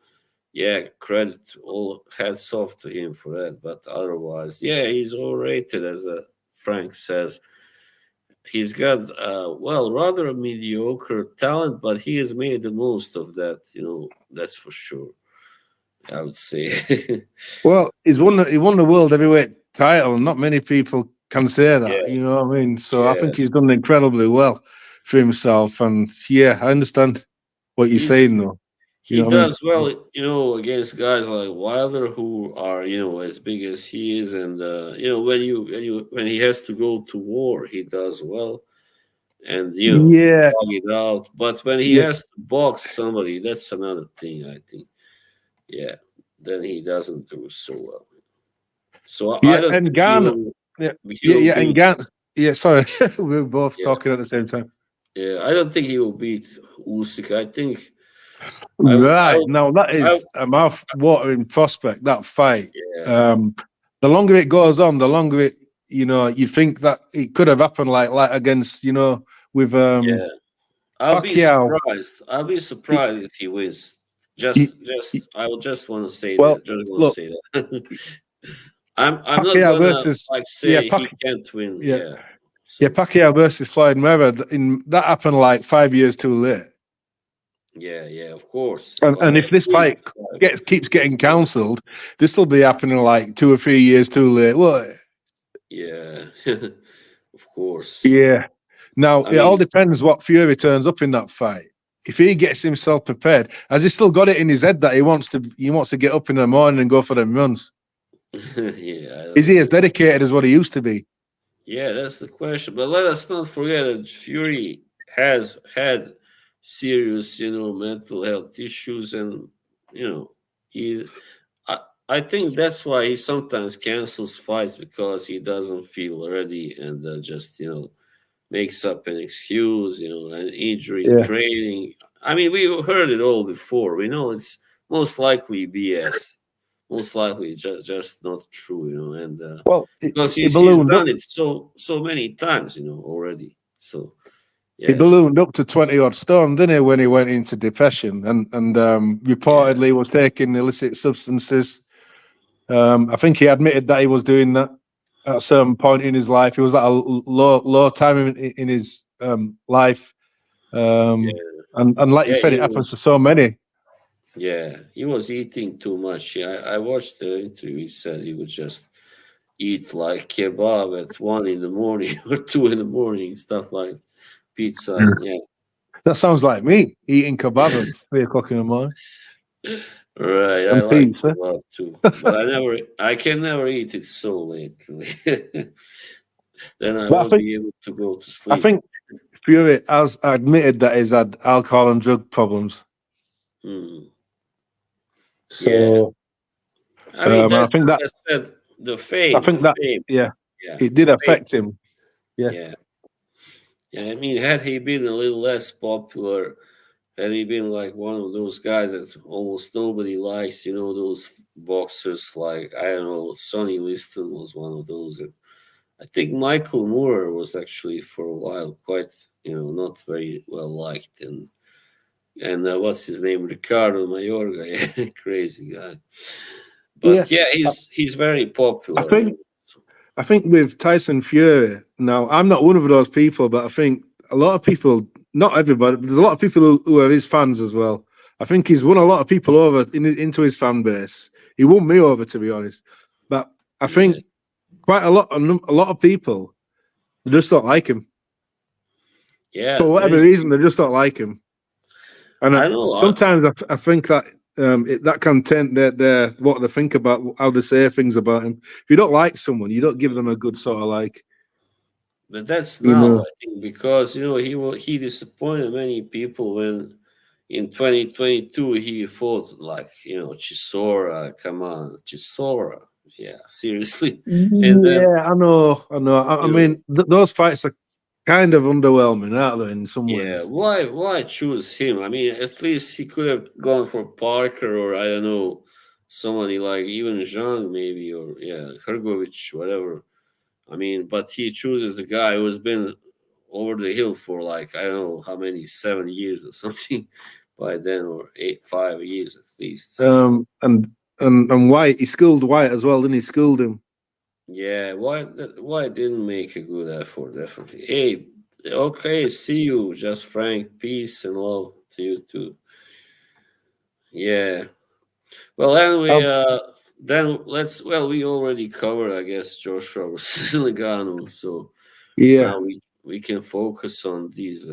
yeah, credit all hats off to him for that. But otherwise, yeah, he's overrated, as Frank says. He's got well, rather a mediocre talent, but he has made the most of that. That's for sure. I would say. well, he won the world heavyweight title, and not many people can say that. Yeah, You know what I mean? So I yeah. think he's done incredibly well for himself. And yeah, I understand what you're He's saying, though. You He know what I mean? does well, against guys like Wilder, who are, as big as he is, and when he has to go to war, he does well, and Yeah, slog it out. But when he yeah, has to box somebody, that's another thing. I think, yeah, then he doesn't do so well. So I yeah. don't And think he Gan, will. yeah, He yeah, will yeah, and beat. Gan. Yeah, sorry, we are both Yeah, talking at the same time. yeah. I don't think he will beat Usyk. I think I would. Right. Now that I is a mouth-watering prospect, that fight. yeah, Um, the longer it goes on, the longer you think that it could have happened like against, with yeah. I'll be Pacquiao. surprised. I'll be Y- surprised if he wins. y- y- I will just want to say Well, that. Just want to look, say that. I'm not Pacquiao gonna versus like yeah, say he can't win. yeah, Yeah. yeah, So Pacquiao versus Floyd Mayweather. In that happened like 5 years too late. yeah, yeah. Of course, And if at this least fight 5. keeps getting cancelled, this will be happening like 2 or 3 years too late. What? Yeah, of course. Yeah. Now I it all mean, depends what Fury turns up in that fight. If he gets himself prepared, has he still got it in his head that he wants to get up in the morning and go for them runs? yeah. I Is don't he as know. dedicated as what he used to be? Yeah, that's the question. But let us not forget that Fury has had serious, mental health issues, and you know, he. I, I think that's why he sometimes cancels fights, because he doesn't feel ready, and just makes up an excuse, an injury in Yeah. training. I mean, we heard it all before. We know it's most likely BS, most likely just not true, and Well, because he he's ballooned up. done it so many times, already. So He yeah, ballooned up to 20 odd stone, didn't he, when he went into depression and yeah, reportedly was taking illicit substances. I think he admitted that he was doing that at a certain point in his life. He was at a low time in his life. yeah, And like you yeah. said, He it happens was to so many. Yeah, he was eating too much. Yeah, I watched the interview. He said he would just eat like kebab at 1 in the morning or 2 in the morning, stuff like pizza. Yeah. And yeah, That sounds like me eating kebab at 3 o'clock in the morning right. I and like pizza. kebab too, but I can never eat it so late. Really. Then I But won't be able to go to I sleep. think Fury has admitted that he's had alcohol and drug problems. Hmm. Yeah, So I mean I that's think like that I said, I the think that fame. yeah, Yeah, it the did fame. affect him. Yeah. Yeah, yeah. I mean, had he been a little less popular, had he been like one of those guys that almost nobody likes, those boxers like I don't know, Sonny Liston was one of those, and I think Michael Moore was actually for a while quite, not very well liked, and what's his name, Ricardo Mayorga, yeah, crazy guy. Yeah. But yeah, I, he's very I popular. think I think with Tyson Fury, now I'm not one of those people, but I think a lot of people, not everybody, but there's a lot of people who are his fans as well. I think he's won a lot of people over into his fan base. He won me over, to be honest. But I Yeah, think quite a lot of people they just don't like him yeah, for whatever many reason. They people. just don't like him, and I know. sometimes I think that that can taint their what they think about how they say things about him. If you don't like someone, you don't give them a good sort of like, But that's you now, know. I think, because he disappointed many people when in 2022 he fought like Chisora. Come on, Chisora. Yeah, seriously. And then Yeah, I know. I you know, mean, those fights are kind of underwhelming, aren't they? In some yeah, ways. why choose him? I mean, at least he could have gone for Parker or I don't know somebody like even Zhang maybe or yeah Hergovich whatever. I mean, but he chooses a guy who has been over the hill for like I don't know how many 7 years or something by then, or 5 years at least. So And White, he schooled White as well, didn't he? Schooled him. yeah, why didn't make a good effort? Definitely. Hey, okay, see you, just Frank. Peace and love to you too. Yeah. Well, anyway, Um, then let's. Well, we already covered, I guess, Joshua versus Nagano. So yeah, now we can focus on these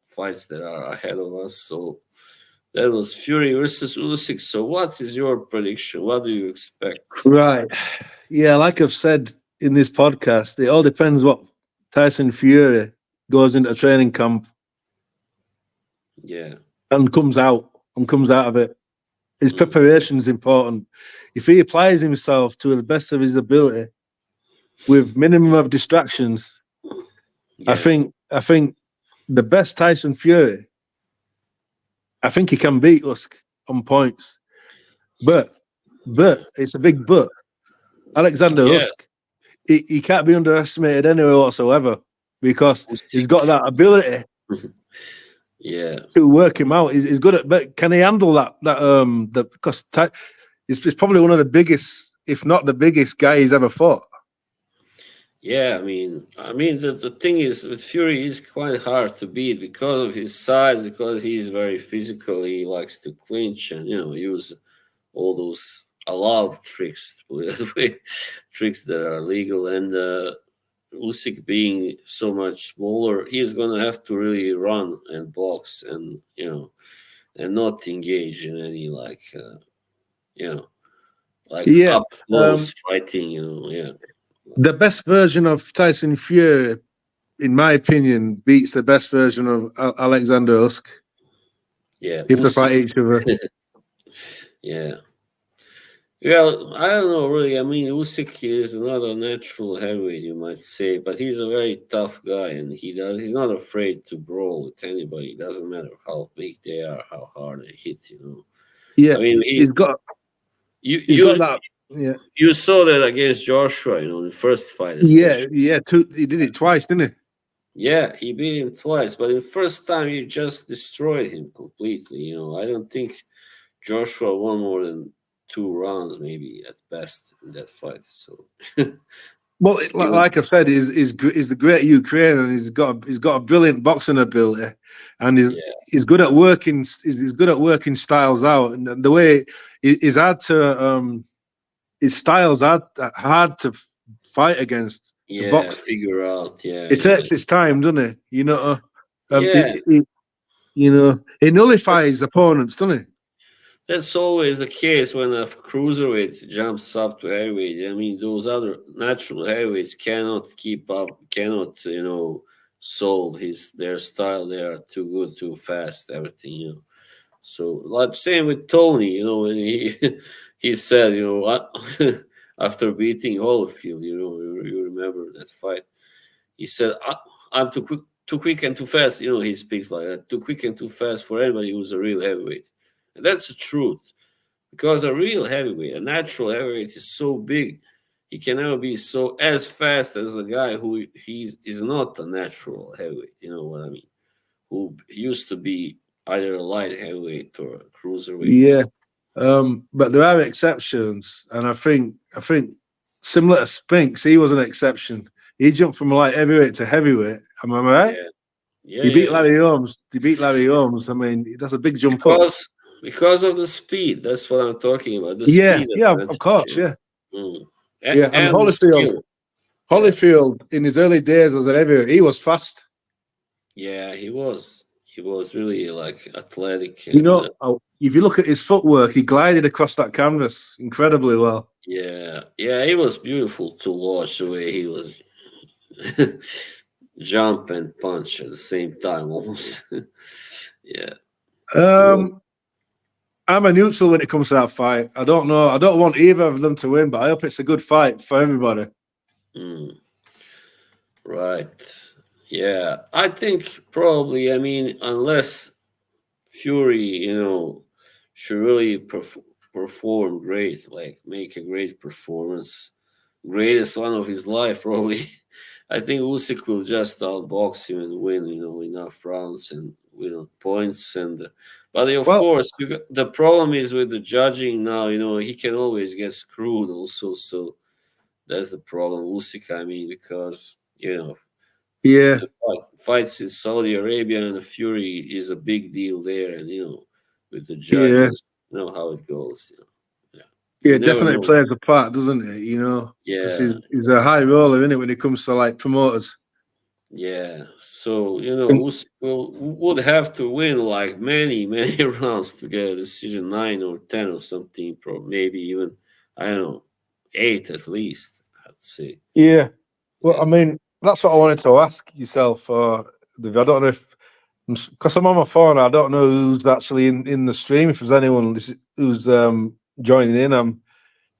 fights that are ahead of us. So that was Fury versus Usyk. So what is your prediction? What do you expect? right. Yeah, like I've said in this podcast, it all depends what Tyson Fury goes into training camp Yeah. and comes out of it. His Mm. preparation is important. If he applies himself to the best of his ability with minimum of distractions, I Yeah. think I think the best Tyson Fury, I think he can beat Usyk on points. But it's a big but. Alexander Yeah. Usyk, he can't be underestimated anywhere whatsoever because he's Usyk. got that ability Yeah. to work him out. He's good at, but can he handle that because he's probably one of the biggest, if not the biggest guy he's ever fought. Yeah, I mean, the thing is with Fury, he's quite hard to beat because of his size, because he's very physical. He likes to clinch and use all those allowed tricks, to put it that way, tricks that are legal. And Usyk being so much smaller, he's gonna have to really run and box and and not engage in any you know like Yeah, up close fighting. Yeah, the best version of Tyson Fury, in my opinion, beats the best version of Alexander Usyk yeah, if they Usyk. fight each other. Yeah. Well, I don't know really. I mean, Usyk is not a natural heavyweight, you might say, but he's a very tough guy, and he's not afraid to brawl with anybody. It doesn't matter how big they are, how hard they hit. Yeah, I mean, he's got you he's got you that. Yeah, you saw that against Joshua, the first fight yeah, especially. yeah. He did it twice, didn't Yeah, he beat him twice, but the first time you just destroyed him completely. I don't think Joshua won more than 2 rounds, maybe at best, in that fight. So Well, You, like I've said, he's the great Ukrainian, and he's got a brilliant boxing ability, and yeah, he's good at working. He's good at working styles out, and the way he's hard to his styles are hard to fight against to yeah. box. Figure out. Yeah, It yeah, takes its time, doesn't it? Um, yeah. it, it, it nullifies opponents, doesn't it? That's always the case when a cruiserweight jumps up to heavyweight. I mean, those other natural heavyweights cannot keep up, cannot, solve their style. They are too good, too fast, everything. So, like same with Tony, when he he said, what after beating Holyfield, you remember that fight. He said, I'm too quick and too fast. He speaks like that, too quick and too fast for anybody who's a real heavyweight. And that's the truth. Because a real heavyweight, a natural heavyweight, is so big, he can never be so as fast as a guy who is not a natural heavyweight. You know what I mean? Who used to be either a light heavyweight or a cruiserweight. Yeah. But there are exceptions, and I think similar to Spinks, he was an exception. He jumped from light heavyweight to heavyweight. Am I right? Yeah, yeah, He beat yeah. Larry Holmes. He beat Larry Holmes. I mean, that's a big jump up. Because of the speed. That's what I'm talking about. The Yeah, speed yeah, of advantage. course, yeah, Mm. yeah. And And the skill. Yeah, Holyfield in his early days as a heavyweight, he was fast. yeah. He was. He was really like athletic You and know, if you look at his footwork, he glided across that canvas incredibly well. yeah, yeah. It was beautiful to watch the way he was jump and punch at the same time almost. Yeah. It was, Um, I'm a neutral when it comes to that fight. I don't know. I don't want either of them to win, but I hope it's a good fight for everybody. mm, right. Yeah. I think probably, I mean, unless Fury, should really perform great, like make a great performance, greatest one of his life, probably. I think Usyk will just outbox him and win, enough rounds and win on points. But of Well, course, the problem is with the judging now. He can always get screwed also. So that's the problem, Usyk. I mean, because yeah, the fights in Saudi Arabia and the Fury is a big deal there, and with the yeah, judges, how it goes. Yeah, yeah. you It never definitely know. plays a part, doesn't it? Because Yeah, he's a high roller, isn't it, when it comes to like promoters. yeah. So And Usyk would have to win like many many rounds to get a decision, 9 or 10 or something, maybe even I don't know, 8 at least. I'd say. yeah, well, Yeah, I mean, that's what I wanted to ask yourself. I don't know if because I'm on my phone, I don't know who's actually in the stream. If there's anyone who's joining in, I'm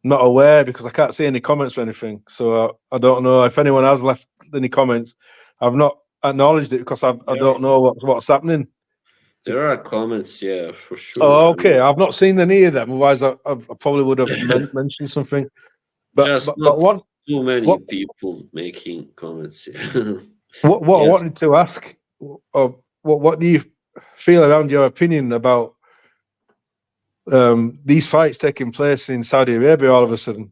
not aware because I can't see any comments or anything. So I don't know if anyone has left any comments. I've not acknowledged it because I there don't know what's happening. there are comments. Yeah, for sure. Oh, I okay. mean, I've not seen any of them. Otherwise, I probably would have mentioned something. But just but but not what too many what people making comments. what I Yes. wanted to ask, what do you feel around your opinion about these fights taking place in Saudi Arabia all of a sudden?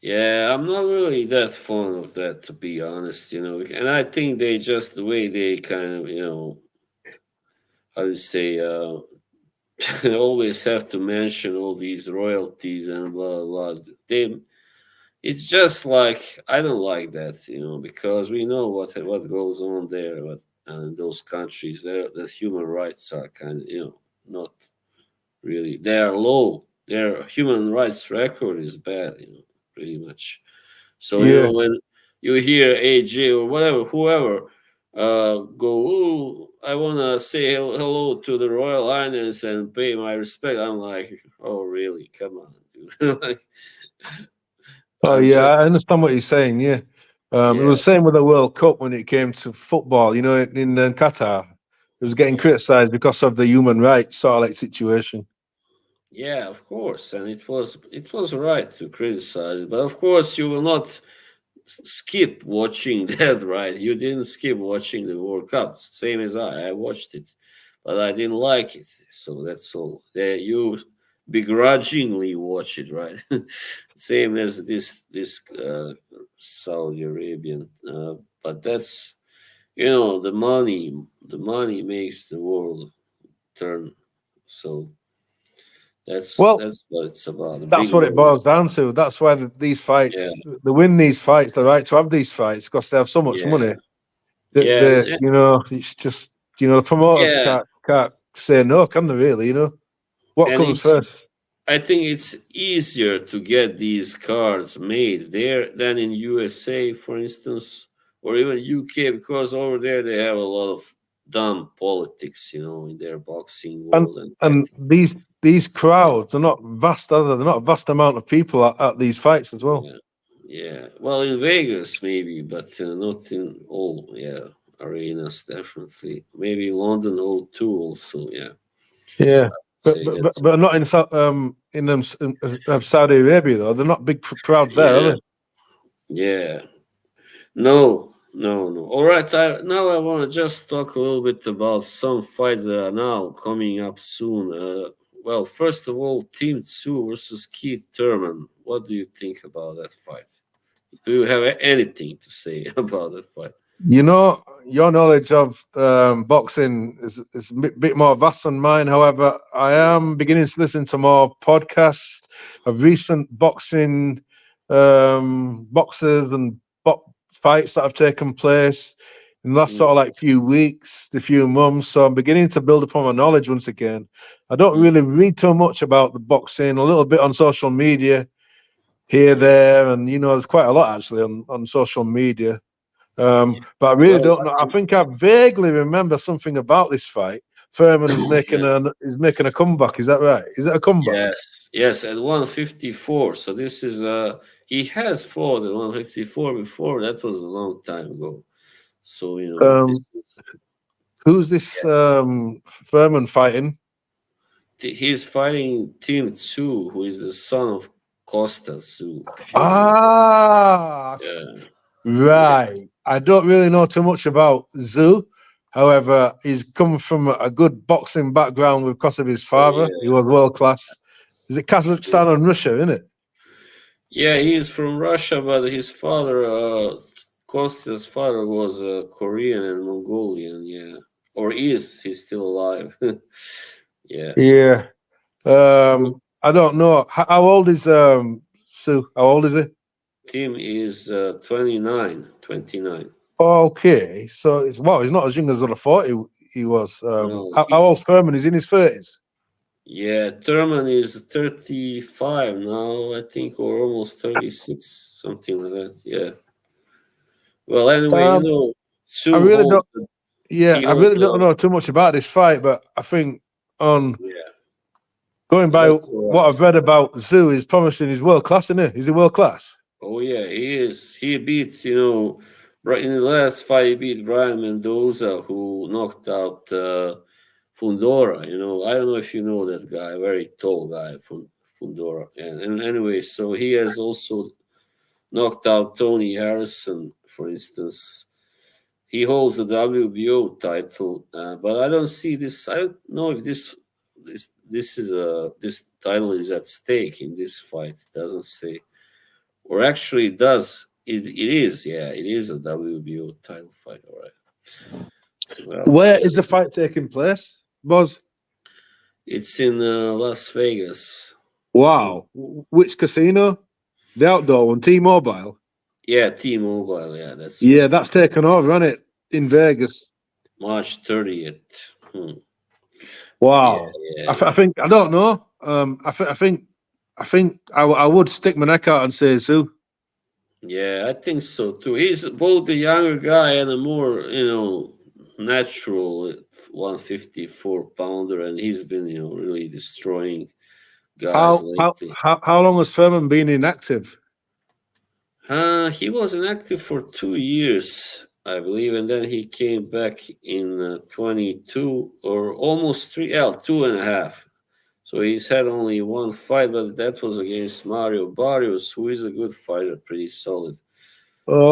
Yeah, I'm not really that fond of that, to be honest, and I think they just the way they kind of, how to say, always have to mention all these royalties and blah blah. It's just like I don't like that, because we know what goes on there, in those countries. There, the human rights are kind of, not really. They are low. Their human rights record is bad, pretty much. So Yeah. when you hear AJ or whatever, whoever, go, "Ooh, I wanna say hello to the Royal Highness and pay my respect," I'm like, "Oh, really? Come on, dude!" Like, Oh I'm yeah, just, I understand what you're saying. Yeah, it yeah, was the same with the World Cup when it came to football. In Qatar, it was getting yeah, criticised because of the human rights sort of like situation. yeah. Of course, and it was right to criticize, but of course you will not skip watching that, right? You didn't skip watching the World Cup, same as I. I watched it, but I didn't like it. So that's all. You begrudgingly watch it, right? Same as this Saudi Arabian, but that's the money makes the world turn. So Well, that's what it's about. The that's big what it money. boils down to. That's why these Yeah, fights, they win these fights, the right to have these fights, because they have so much yeah, money that yeah, they, it's just, the promoters yeah. can't say no, can they? Really, what And comes it's first? I think it's easier to get these cards made there than in USA, for instance, or even UK, because over there they have a lot of dumb politics, in their boxing And world, and I and think, these yeah, crowds are not vast, are they? They're not a vast amount of people at these fights as well. yeah, yeah. Well, in Vegas maybe, but not in all, arenas definitely. Maybe London O2 also, yeah. Yeah, but Say but but, that's but not in Saudi Arabia though. They're not big crowds there, are yeah, they? yeah. No, no, no. All right. Now I want to just talk a little bit about some fights that are now coming up soon. Well, first of all, Team Two versus Keith Thurman. What do you think about that fight? Do you have anything to say about that fight? Your knowledge of boxing is a bit more vast than mine. However, I Yeah. am beginning to listen to more podcasts of recent boxing boxers and fights that have taken place in the last Mm, sort of like few weeks, the few months. So I'm beginning to build upon my knowledge once again. I don't mm, really read too much about the boxing, a little bit on social media here, mm. there, and there's quite a lot actually on social media. Yeah. But I really Well, don't know. I think I vaguely remember something about this fight. Furman is making yeah. a comeback. Is that right? Is it a comeback? Yes, yes, at 154. So this is he has fought at 154 before. That was a long time ago. So this Um, is who's this Furman fighting? he's fighting Team Tsu, who is the son of Costa Tsu, if you remember. Ah, Yeah, yeah, right. I don't really know too much about Zoo. However, he's come from a good boxing background because of his oh father. He was world class. Is it yeah. Kazakhstan and Russia, isn't it? Yeah, he is from Russia, but his father, Kosta's father, was Korean and Mongolian. Yeah, or is he's still alive? Yeah. Yeah. So I don't know. How old is Sue? How old is he? Tim is 29, 29. Okay, so he's not as young as I thought he was. No, How old's Furman? He's in his 30s. yeah, Thurman is 35 now, I think, or almost 36, something like that. Yeah. Well, anyway, Um, I Sue really holds don't. the, Yeah, he I holds really don't the, know too much about this fight, but I think on yeah, going by that's all what right. I've read about Zoo, he's promising he's world class, isn't he? Is he world class? Oh, yeah, he is. He beat, right in the last fight, he beat Brian Mendoza, who knocked out Fundora. I don't know if you know that guy, very tall guy from Fundora. And anyway, so he has also knocked out Tony Harrison, for instance. He holds the WBO title, but I don't see this. I don't know if this title is at stake in this fight. It doesn't say, or actually it does. It is. Yeah, it is a WBO title fight. All right. Well, Where is the fight taking place, Boz? it's in Las Vegas. Mm. Wow. Which casino? The outdoor one, T-Mobile. Yeah, T-Mobile. Yeah, that's Yeah, right. that's taken over, hasn't it? In Vegas. March 30th. Hmm. Yeah, Wow. yeah, I yeah. think I don't know. I think I would stick my neck out and say Sue. Yeah, I think so too. He's both a younger guy and a more, natural 154 pounder, and he's been, really destroying guys lately. How long has Furman been inactive? He was inactive for 2 years, I believe, and then he came back in 22 or almost three, 2.5. So he's had only one fight, but that was against Mario Barrios, who is a good fighter, pretty solid.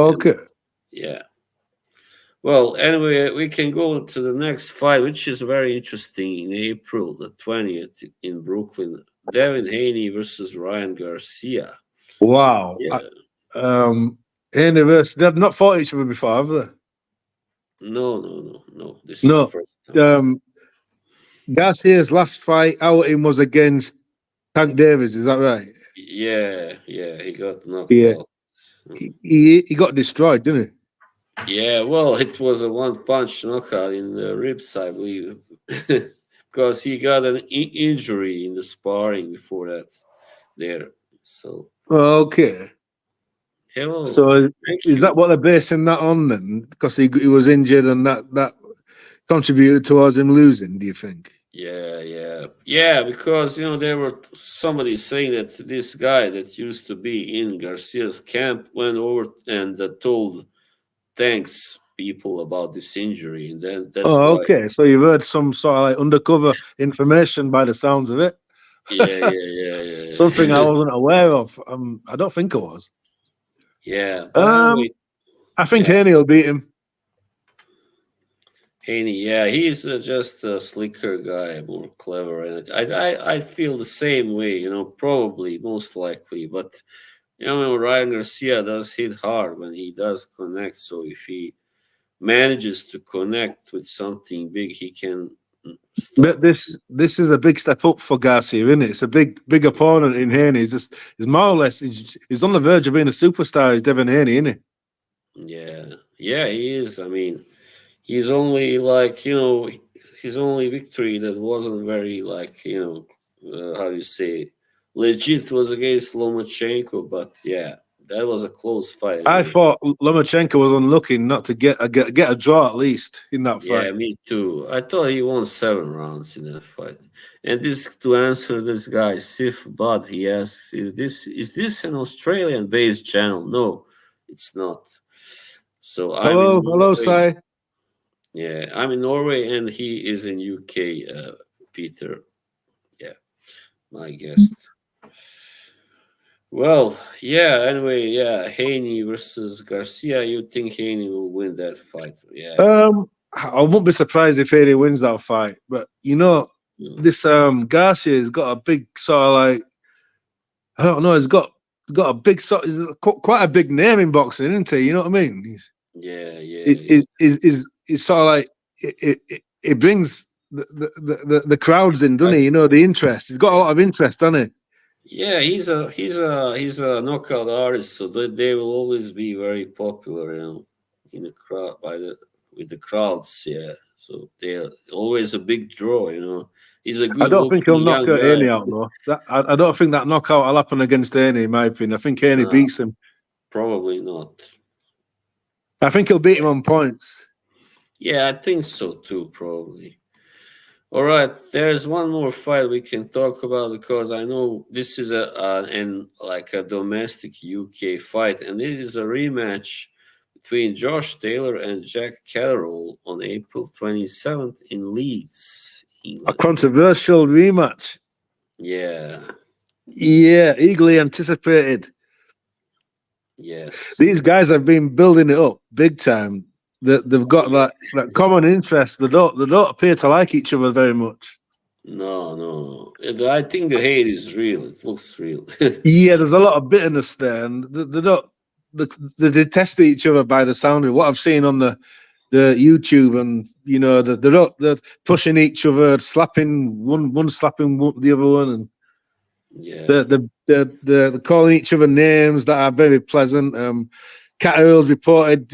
And Okay. yeah. Well, anyway, we can go to the next fight, which is very interesting in April the 20th in Brooklyn. Devin Haney versus Ryan Garcia. Wow. Yeah. Universe, they've not fought each other before, have they? No. This is No. first time. Garcia's last fight outing was against Tank Davis, is that right? Yeah, he got knocked Yeah. out. He got destroyed, didn't Yeah, well, it was a one-punch knockout in the ribs, I believe, because he got an injury in the sparring before that. There, so he? Okay. hello, So thank is that you. what they're basing that on then? Because he was injured and that contributed towards him losing, do you think? Yeah. Because there were somebody saying that this guy that used to be in Garcia's camp went over and told thanks people about this injury, and then that's Oh, why. okay. So you've heard some sort of like undercover information by the sounds of it. Something I Yeah. wasn't aware of. I don't think I was. Yeah, but anyway, I think yeah, Haney will beat him. Haney, yeah, he's just a slicker guy, more clever, and I feel the same way, probably, most likely, but Ryan Garcia does hit hard when he does connect, so if he manages to connect with something big, he can But stop. this is a big step up for Garcia, isn't it? It's a big opponent in Haney. He's more or less he's on the verge of being a superstar. He's Devin Haney, isn't Yeah, he is. I mean, he's only like his only victory that wasn't very like how do you say legit was against Lomachenko, but yeah, that was a close fight I anyway. thought Lomachenko was unlucky not to get a draw at least in that Yeah, fight. me too. I thought he won 7 rounds in that fight. And this to answer this guy Sif Bud, he asks, "Is this an Australian-based channel?" No, it's not. So I'm in Hello, Norway. Sai. Yeah, I'm in Norway, and he is in UK. Peter, yeah, my guest. Well, yeah. Anyway, yeah, Haney versus Garcia. You think Haney will win that fight? Yeah. I won't be surprised if Haney wins that fight, but Mm. this Garcia's got a big sort of like I don't know. He's got a big sort, quite a big name in boxing, isn't he? You know what I mean? Yeah. It's sort of like it brings the crowds in, doesn't he? The interest. He's got a lot of interest, doesn't he? Yeah, he's a knockout artist, so they will always be very popular, in the crowd with the crowds. Yeah, so they're always a big draw. He's a I don't think he'll good-looking knock young guy. Haney out though. I don't think that knockout will happen against Haney, in my opinion. I think Haney No, beats him. probably not. I think he'll beat him on points. Yeah, I think so too. Probably. All right, there's one more fight we can talk about because I know this is a domestic UK fight, and it is a rematch between Josh Taylor and Jack Catterall on April 27th in Leeds, A England. controversial rematch. Yeah, Yeah, eagerly anticipated. yes. These guys have been building it up big time. They've got that common interest. They don't appear to like each other very much. No. I think the hate is real. It looks real. Yeah, there's a lot of bitterness there, and they don't they detest each other by the sound of what I've seen on the YouTube, and they're pushing each other, slapping one slapping the other one, and Yeah. they're calling each other names that are very pleasant. Cat Earls reported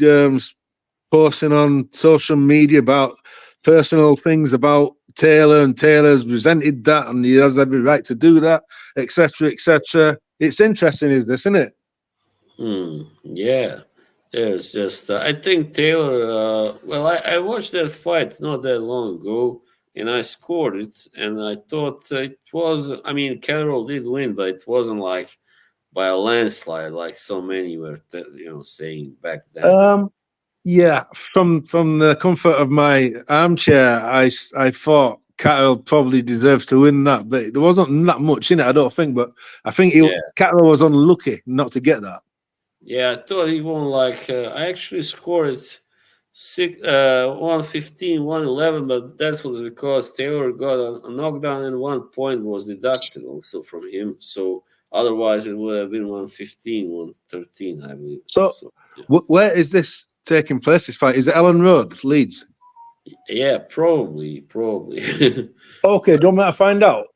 posting on social media about personal things about Taylor, and Taylor's resented that, and he has every right to do that, etc., etc. It's interesting, isn't it? Yeah. There's just I think Taylor. Well, I watched that fight not that long ago, and I scored it, and I thought it was. I mean, Carroll did win, but it wasn't like by a landslide, like so many were, saying back then. Yeah, from the comfort of my armchair, I thought Catterall probably deserves to win that, but there wasn't that much in it, I don't think. But I think Catterall was unlucky not to get that. Yeah, I thought he won. Like I actually scored it 115, 111, but that was because Taylor got a knockdown and 1 point was deducted also from him. So otherwise, it would have been 115, 113, I believe. So, So yeah, where is this taking place? This fight is it Ellen Road, Leeds? yeah, probably. Okay, do you want me to find out?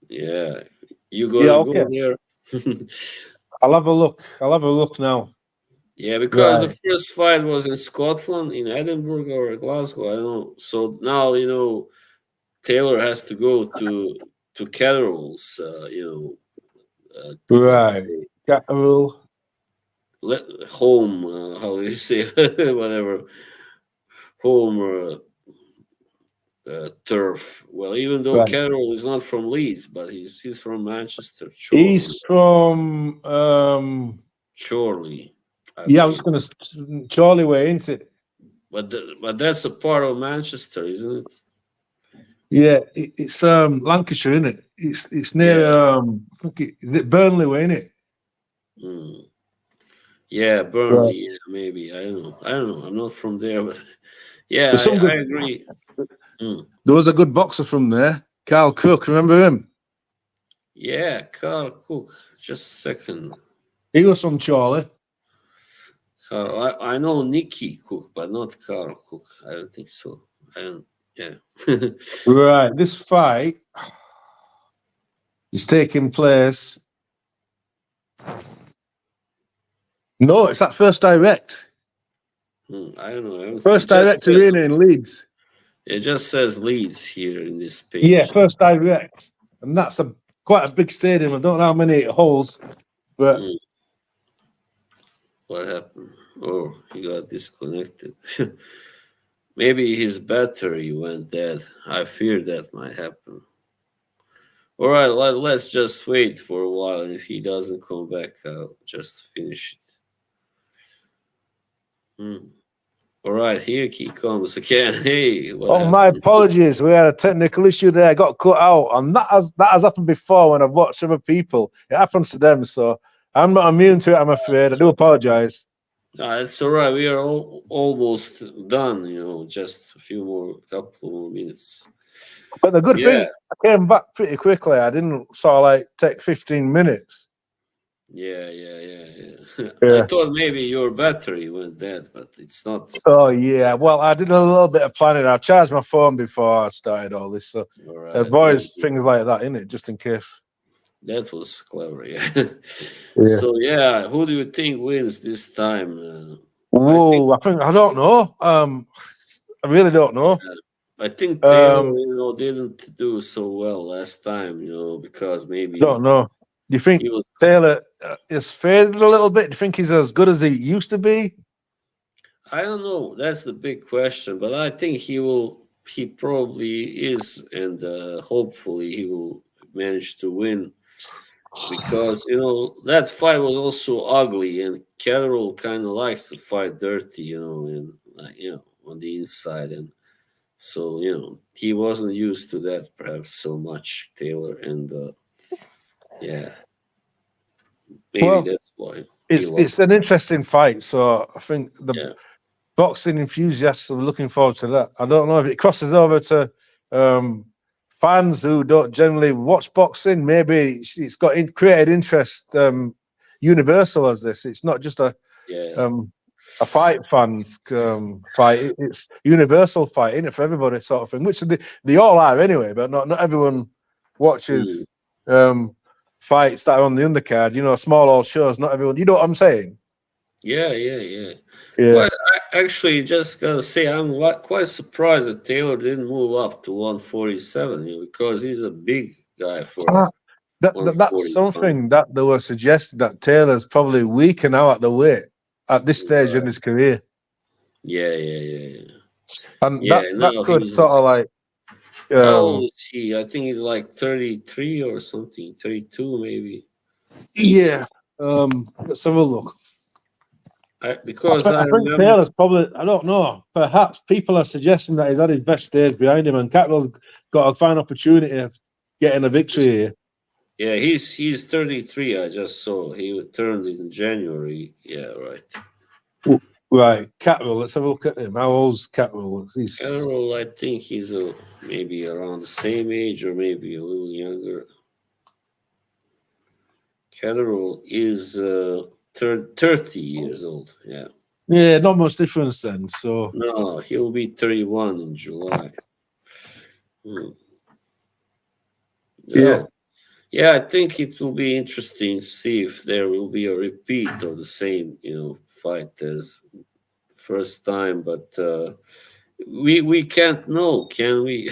Yeah, you Yeah, gonna okay. go there? I'll have a look. I'll have a look now. Yeah, because the Right. first fight was in Scotland, in Edinburgh or Glasgow, I don't know. So now Taylor has to go to Catterall's, let's Right. say Got a rule. home. How do you say whatever home turf? Well, even though Right. Catterall is not from Leeds, but he's from Manchester, He's from Chorley, I yeah, I was believe. gonna Charlie Way, ain't it? But that's a part of Manchester, isn't it? Yeah, it's Lancashire, isn't it? It's near Yeah. I think is it Burnley Way, isn't it? Mm. Yeah, Right. Burnley. Yeah, maybe. I don't know. I'm not from there, but yeah, There's some I good agree. Mm. there was a good boxer from there, Carl Cook, remember him? Yeah, Carl Cook. Just a second. He was from Charlie. Carl, I know Nicky Cook, but not Carl Cook. I don't think so. I don't. Yeah. Right. This fight is taking place. No, it's that First Direct. I don't know. First Direct Arena in Leeds. It just says Leeds here in this Yeah, page. First Direct. And that's quite a big stadium. I don't know how many it holds, but Mm. What happened? Oh, he got disconnected. Maybe his battery went dead. I fear that might happen. All right, let's just wait for a while, and if he doesn't come back, I'll just finish it. Hmm. All right, here he comes again. Hey, what oh, my happened? apologies. We had a technical issue there. I got cut out, and that has happened before when I've watched other people. It happens to them, so I'm not immune to it. I'm afraid. I do apologise. No, it's all right. We are almost done. Just a few more, couple more minutes. But the good Yeah, thing, I came back pretty quickly. I didn't sort of like take 15 minutes. yeah. I Yeah. thought maybe your battery went dead, but it's not. Oh yeah. Well, I did a little bit of planning. I charged my phone before I started all this, so All right, good. boys, things like that, innit? Just in case. That was clever, yeah. Yeah. So yeah, who do you think wins this time? I think Whoa, I don't know. I really don't know. Taylor, Um, didn't do so well last time, because maybe don't know. Do you think he was. Taylor is faded a little bit? Do you think he's as good as he used to be? I don't know. That's the big question, but I think he will. He probably is, and hopefully he will manage to win because that fight was also ugly, and Carroll kind of likes to fight dirty, and on the inside, and so he wasn't used to that perhaps so much, Taylor, and yeah, maybe Well, that's why he lost. it's an interesting fight. So I think the Yeah, boxing enthusiasts are looking forward to that. I don't know if it crosses over to fans who don't generally watch boxing. Maybe it's got created interest. Universal as this. It's not just yeah, a fight fans fight. It's universal fight, isn't it, for everybody, sort of thing. Which they all are anyway, but not everyone watches fights that are on the undercard. Small old shows. Not everyone. You know what I'm saying? yeah. Yeah. Well, I actually just gotta say I'm quite surprised that Taylor didn't move up to 147 because he's a big guy for a That's 140 pound. something that they were suggesting that Taylor's probably weaker now at the weight at this stage in his career, Yeah. and Yeah, that now could he's sort of like how old um is he? I think he's like 33 or something, 32 maybe. yeah. Let's have a look. Because I I think remember, Taylor's probably, I don't know, perhaps people are suggesting that he's had his best days behind him, and Catwell's got a fine opportunity of getting a victory here. yeah, he's 33. I just saw he turned in January. Yeah, right. Right, Catwell. Let's have a look at him. How old's Catwell? He's Carroll, I think he's maybe around the same age or maybe a little younger. Carroll is 30 years old. Yeah. yeah, not much difference then. So No, he'll be 31 in July. Hmm. yeah. Well, yeah, I think it will be interesting to see if there will be a repeat of the same, fight as first time. But we can't know, can we?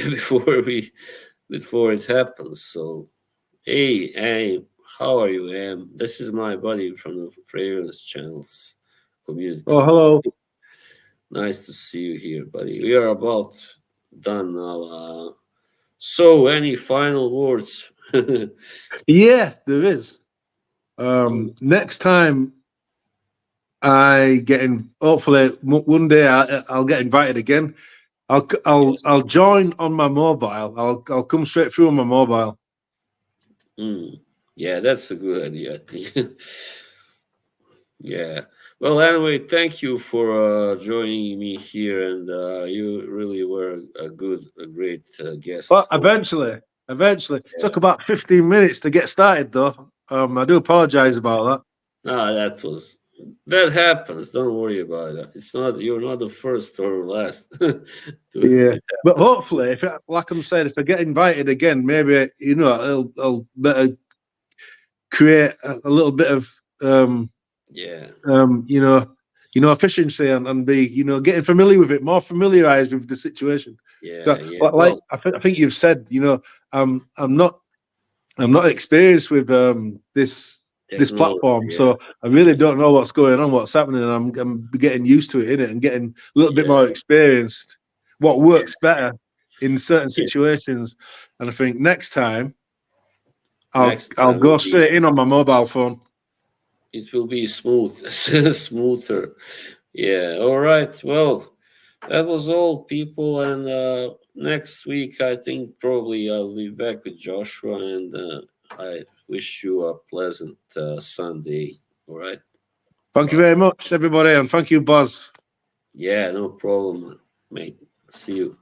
before it happens. So, hey, how are you, Em? This is my buddy from the Fragrance Channels community. Oh, hello. Nice to see you here, buddy. We are about done now. So, any final words? Yeah, there is. Next time I get in, hopefully one day I'll get invited again. I'll join on my mobile. I'll come straight through on my mobile. Yeah, that's a good idea, I think. Yeah. Well, anyway, thank you for joining me here, and you really were a great guest. Well, eventually. It took about 15 minutes to get started, though. I do apologize about that. No, that happens. Don't worry about it. You're not the first or last. Yeah, but hopefully, like I'm saying, if I get invited again, maybe I'll better create a little bit of yeah. Efficiency and be getting familiar with it, more familiarized with the situation. Yeah, So, yeah. like Well, I think you've said, I'm not experienced with this platform, yeah. so I really don't know what's going on, what's happening, and I'm getting used to it, innit, and getting a little bit more experienced. What works better in certain situations, and I think next time I'll go straight in on my mobile phone. It will be smoother. Yeah. All right. Well, that was all, people. And next week, I think probably I'll be back with Joshua, and I wish you a pleasant Sunday. All right. Thank you very much, everybody, and thank you, Buzz. Yeah, no problem, mate. See you.